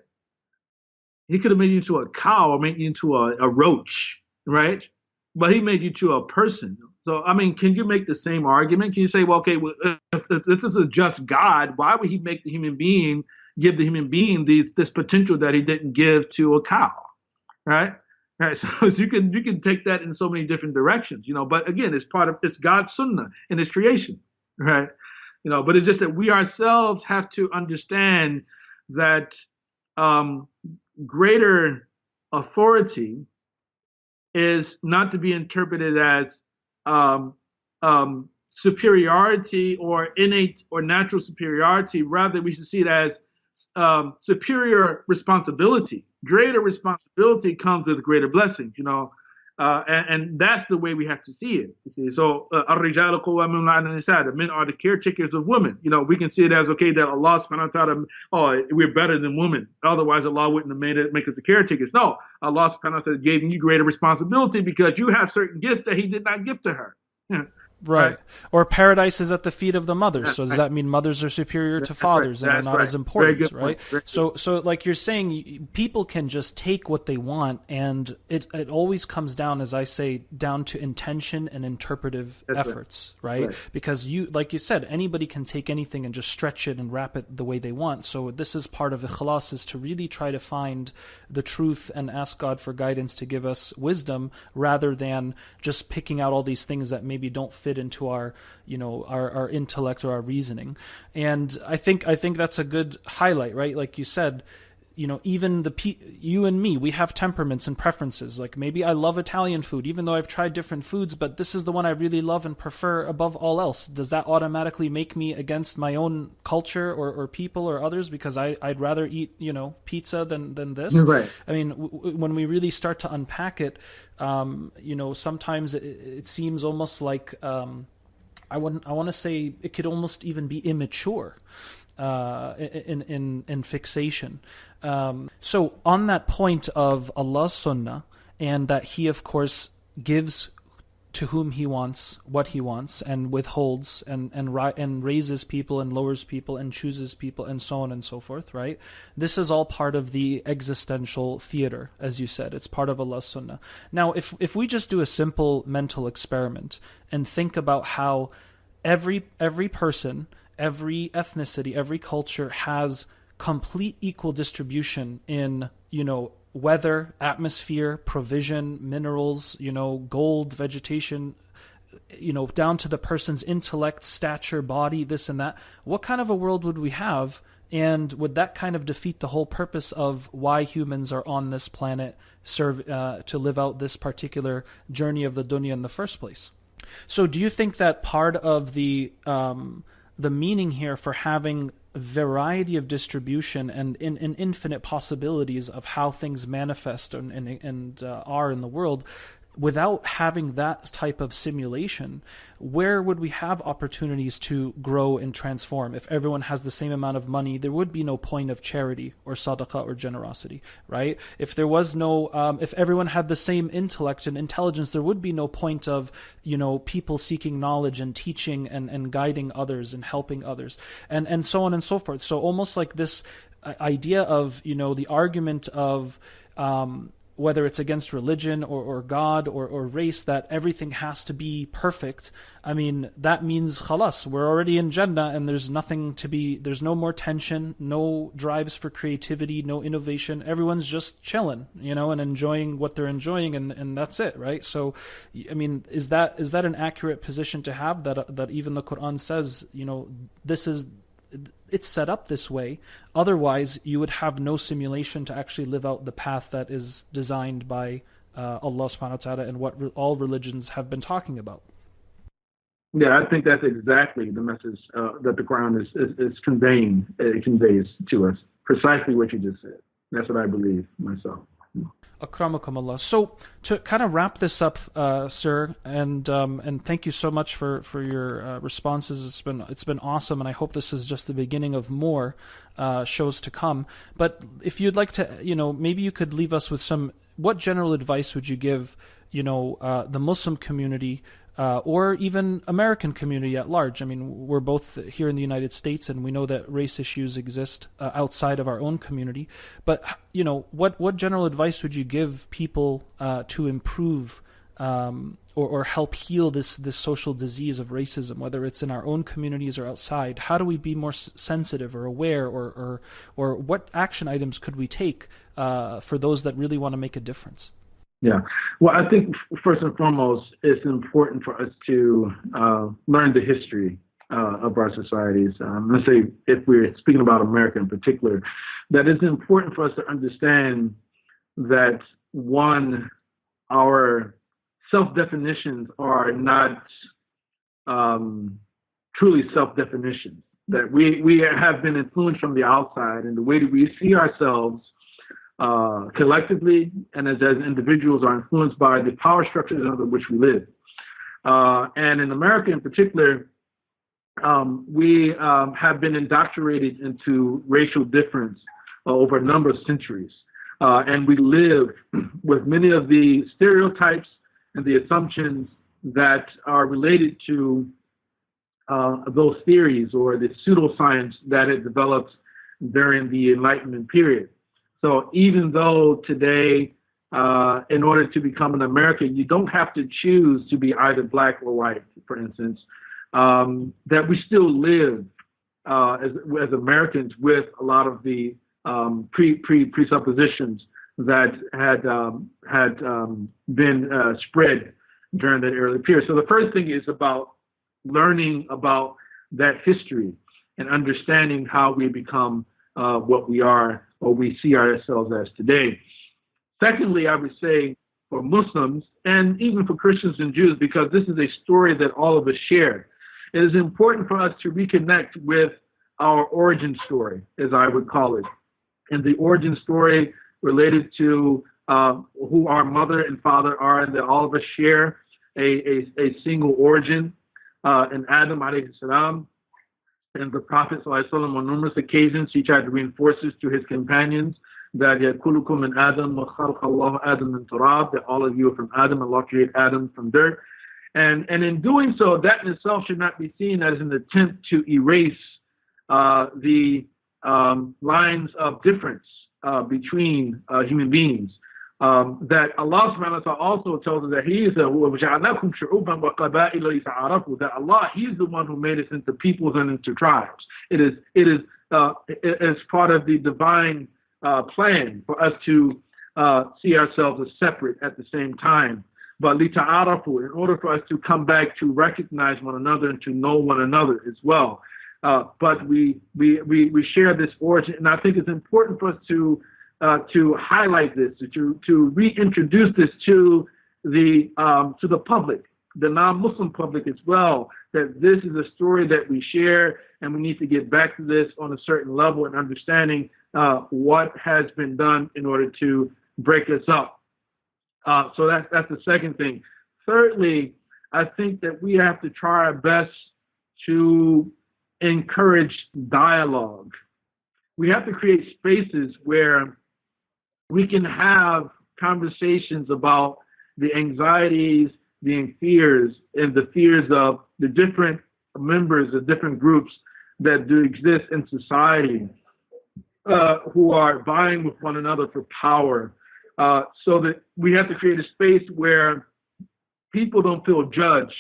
He could have made you into a cow or made you into a roach, right? But he made you to a person. So, I mean, can you make the same argument? Can you say, well, okay, if this is a just God, why would he make give the human being this potential that he didn't give to a cow, right? Right. So you can take that in so many different directions, But again, it's God's sunnah in His creation, right? But it's just that we ourselves have to understand that greater authority is not to be interpreted as superiority or innate or natural superiority. Rather, we should see it as superior responsibility. Greater responsibility comes with greater blessings, and that's the way we have to see it. You see, so الرجال قوامون على النساء, the men are the caretakers of women. We can see it as okay that Allah subhanahu wa ta'ala, we're better than women. Otherwise, Allah wouldn't have make us the caretakers. No, Allah subhanahu wa ta'ala gave you greater responsibility because you have certain gifts that He did not give to her. Right. Or paradise is at the feet of the mothers. So does that mean mothers are superior to fathers and are not as important, right? So like you're saying, people can just take what they want, and it always comes down, as I say, down to intention and interpretive efforts, right? Because like you said, anybody can take anything and just stretch it and wrap it the way they want. So this is part of ikhlas, is to really try to find the truth and ask God for guidance to give us wisdom, rather than just picking out all these things that maybe don't fit into our intellect or our reasoning. And I think that's a good highlight, right? Like you said, even you and me, we have temperaments and preferences. Like maybe I love Italian food, even though I've tried different foods, but this is the one I really love and prefer above all else. Does that automatically make me against my own culture or people or others because I'd rather eat, pizza than this? Right. I mean, when we really start to unpack it, sometimes it seems almost like, I want to say it could almost even be immature in fixation. So on that point of Allah's sunnah, and that He of course gives to whom He wants what He wants, and withholds and raises people and lowers people and chooses people and so on and so forth, right? This is all part of the existential theater, as you said. It's part of Allah's sunnah. Now, if we just do a simple mental experiment and think about how every person, every ethnicity, every culture has complete equal distribution in, weather, atmosphere, provision, minerals, gold, vegetation, down to the person's intellect, stature, body, this and that. What kind of a world would we have? And would that kind of defeat the whole purpose of why humans are on this planet, to live out this particular journey of the dunya in the first place? So do you think that part of the meaning here for having variety of distribution and infinite possibilities of how things manifest and are in the world, without having that type of simulation, where would we have opportunities to grow and transform? If everyone has the same amount of money, there would be no point of charity or sadaqah or generosity, right? If there was no, if everyone had the same intellect and intelligence, there would be no point of, people seeking knowledge and teaching and guiding others and helping others, and so on and so forth. So almost like this idea of, the argument of, whether it's against religion or God or race, that everything has to be perfect. I mean, that means khalas, we're already in Genda, and there's no more tension, no drives for creativity, no innovation. Everyone's just chilling, and enjoying what they're enjoying, and that's it, right? So, I mean, is that an accurate position to have, that even the Quran says, it's set up this way? Otherwise, you would have no simulation to actually live out the path that is designed by Allah subhanahu wa ta'ala and what all religions have been talking about. Yeah, I think that's exactly the message that the Quran is conveying. It conveys to us precisely what you just said. That's what I believe myself. Akramakum Allah. So to kind of wrap this up, sir, and thank you so much for your responses. It's been awesome, and I hope this is just the beginning of more shows to come. But if you'd like to, maybe you could leave us with what general advice would you give, the Muslim community, or even American community at large? I mean, we're both here in the United States, and we know that race issues exist outside of our own community. But what general advice would you give people to improve or help heal this social disease of racism, whether it's in our own communities or outside? How do we be more sensitive or aware, or what action items could we take for those that really want to make a difference? Yeah. Well, I think first and foremost, it's important for us to learn the history of our societies. Let's say if we're speaking about America in particular, that it's important for us to understand that one, our self-definitions are not truly self-definitions. That we have been influenced from the outside, and the way that we see ourselves collectively and as individuals are influenced by the power structures under which we live. And in America in particular, we have been indoctrinated into racial difference over a number of centuries. And we live with many of the stereotypes and the assumptions that are related to those theories or the pseudoscience that it developed during the Enlightenment period. So even though today, in order to become an American, you don't have to choose to be either black or white, for instance, that we still live as Americans with a lot of the presuppositions that had been spread during that early period. So the first thing is about learning about that history and understanding how we become what we are or we see ourselves as today. Secondly, I would say for Muslims and even for Christians and Jews, because this is a story that all of us share, it is important for us to reconnect with our origin story, as I would call it, and the origin story related to who our mother and father are, and that all of us share a single origin. And Adam alayhi salam and the Prophet sallallahu alaihi wasallam on numerous occasions, he tried to reinforce this to his companions that kulukum min Adam wa khalaqa Allah Adam min turab, that all of you are from Adam, Allah created Adam from dirt. And in doing so, that in itself should not be seen as an attempt to erase the lines of difference between human beings. That Allah subhanahu wa ta'ala also tells us that He is that Allah, He's the one who made us into peoples and into tribes. It is part of the divine plan for us to see ourselves as separate at the same time. But lita'arafu, in order for us to come back to recognize one another and to know one another as well. But we share this origin, and I think it's important for us to highlight this, to reintroduce this to the public, the non-Muslim public as well, that this is a story that we share, and we need to get back to this on a certain level and understanding what has been done in order to break us up. So that's the second thing. Thirdly, I think that we have to try our best to encourage dialogue. We have to create spaces where we can have conversations about the anxieties, the fears, and the fears of the different members of different groups that do exist in society, who are vying with one another for power. So that we have to create a space where people don't feel judged,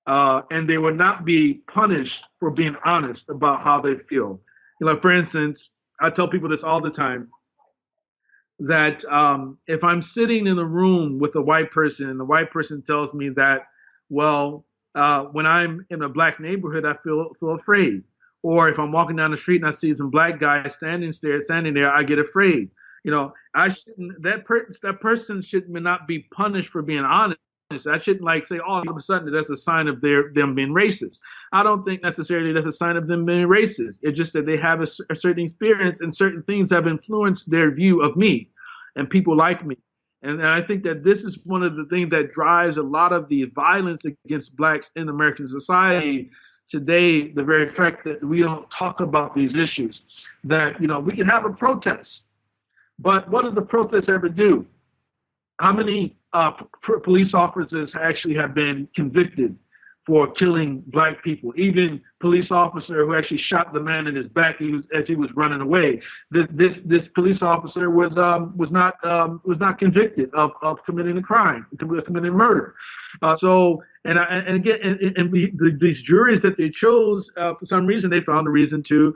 and they will not be punished for being honest about how they feel. You know, for instance, I tell people this all the time, that if I'm sitting in a room with a white person and the white person tells me that, well, when I'm in a black neighborhood, I feel afraid. Or if I'm walking down the street and I see some black guys standing there, I get afraid. You know, that person should not be punished for being honest. I shouldn't say, all of a sudden that's a sign of them being racist. I don't think necessarily that's a sign of them being racist. It's just that they have a certain experience and certain things have influenced their view of me and people like me. And I think that this is one of the things that drives a lot of the violence against blacks in American society today, the very fact that we don't talk about these issues. That, you know, we can have a protest, but what does the protest ever do? How many police officers actually have been convicted for killing black people? Even police officer who actually shot the man in his back as he was running away. This police officer was not convicted of committing a crime, committing murder. These juries that they chose, for some reason they found a reason to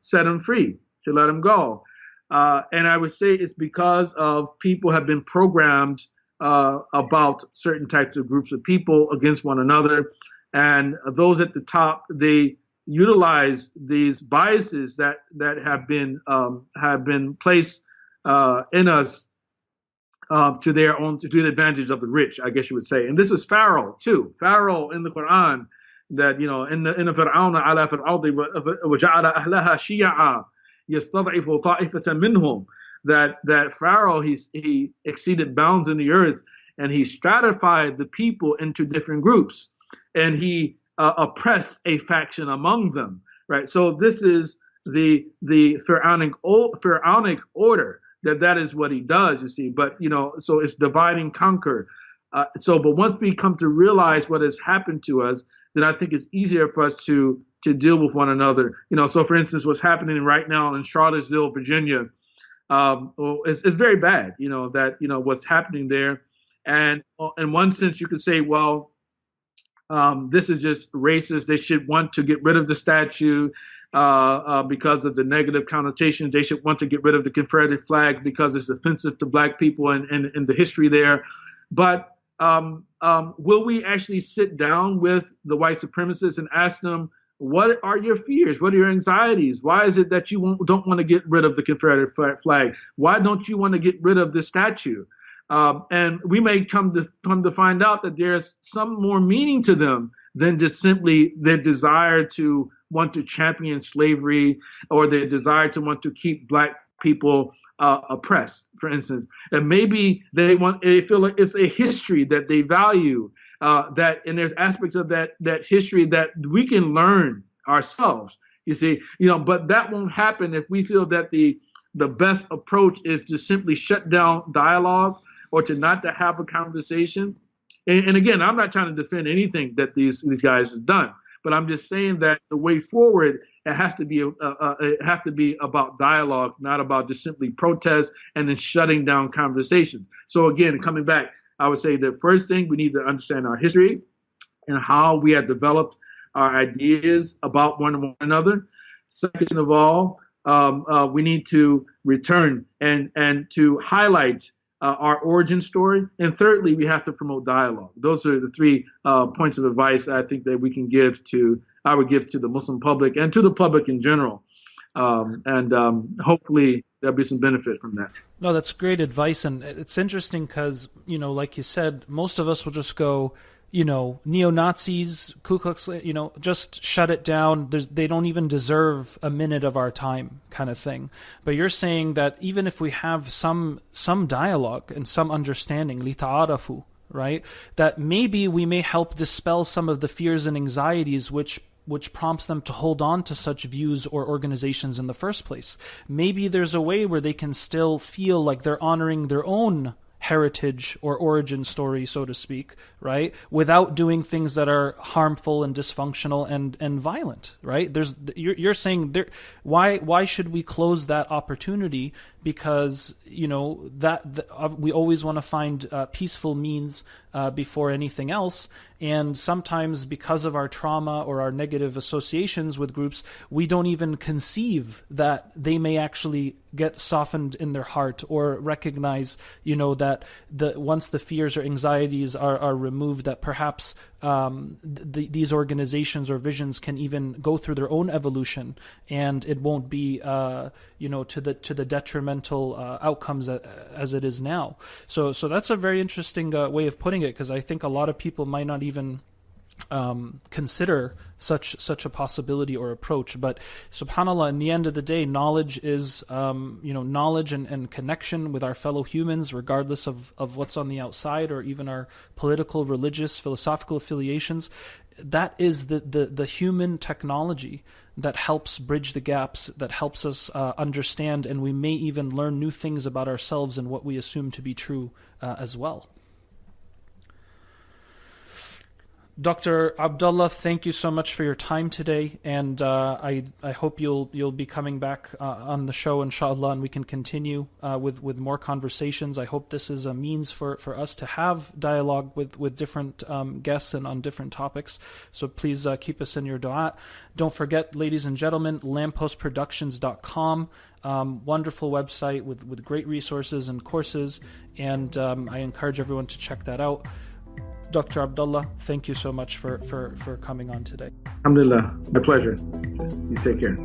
set him free, to let him go. And I would say it's because of people have been programmed about certain types of groups of people against one another. and those at the top, they utilize these biases that have been placed in us to the advantage of the rich, I guess you would say. And this is Pharaoh too. Pharaoh in the Quran, that in the Fir'auna ala fil ardi wa ja'ala ahlaha shi'a yastad'ifu ta'ifatan minhum, that Pharaoh he exceeded bounds in the earth, and he stratified the people into different groups, and he oppressed a faction among them. Right. So this is the Pharaonic order. That is what he does, you see. But so it's divide and conquer. But once we come to realize what has happened to us, then I think it's easier for us to deal with one another. So for instance, what's happening right now in Charlottesville, Virginia, is very bad. What's happening there, and in one sense, you could say, well, this is just racist. They should want to get rid of the statue. Because of the negative connotations. They should want to get rid of the Confederate flag because it's offensive to black people and the history there. But will we actually sit down with the white supremacists and ask them, what are your fears? What are your anxieties? Why is it that you don't want to get rid of the Confederate flag? Why don't you want to get rid of the statue? And we may come to find out that there's some more meaning to them than just simply their desire to want to champion slavery, or their desire to want to keep black people oppressed, for instance. And maybe they feel like it's a history that they value, and there's aspects of that history that we can learn ourselves, you see. But that won't happen if we feel that the best approach is to simply shut down dialogue, or to not to have a conversation. And again, I'm not trying to defend anything that these guys have done. But I'm just saying that the way forward, it has to be about dialogue, not about just simply protest and then shutting down conversations. So again, coming back, I would say the first thing, we need to understand our history and how we have developed our ideas about one another. Second of all, we need to return and to highlight our origin story. And thirdly, we have to promote dialogue. Those are the 3 points of advice I think that we can I would give to the Muslim public and to the public in general. Hopefully there'll be some benefit from that. No, that's great advice. And it's interesting because, like you said, most of us will just go, neo-Nazis, Ku Klux, just shut it down. They don't even deserve a minute of our time, kind of thing. But you're saying that even if we have some dialogue and some understanding, lita'arafu, right, that maybe we may help dispel some of the fears and anxieties which prompts them to hold on to such views or organizations in the first place. Maybe there's a way where they can still feel like they're honoring their own heritage or origin story, so to speak, right? Without doing things that are harmful and dysfunctional and violent, right? You're saying why should we close that opportunity? Because we always want to find peaceful means before anything else, and sometimes because of our trauma or our negative associations with groups, we don't even conceive that they may actually get softened in their heart, or recognize that once the fears or anxieties are removed, that perhaps these organizations or visions can even go through their own evolution, and it won't be to the detrimental outcomes as it is now. So that's a very interesting way of putting it, because I think a lot of people might not even consider such a possibility or approach. But subhanAllah, in the end of the day, knowledge is knowledge and connection with our fellow humans, regardless of what's on the outside or even our political, religious, philosophical affiliations. That is the human technology that helps bridge the gaps, that helps us understand, and we may even learn new things about ourselves and what we assume to be true as well. Dr. Abdullah, thank you so much for your time today, and I hope you'll be coming back on the show, inshallah, and we can continue with more conversations. I hope this is a means for us to have dialogue with different guests and on different topics. So please keep us in your dua. Don't forget, ladies and gentlemen, lampostproductions.com, wonderful website with great resources and courses, and I encourage everyone to check that out. Dr. Abdullah, thank you so much for coming on today. Alhamdulillah, my pleasure. You take care.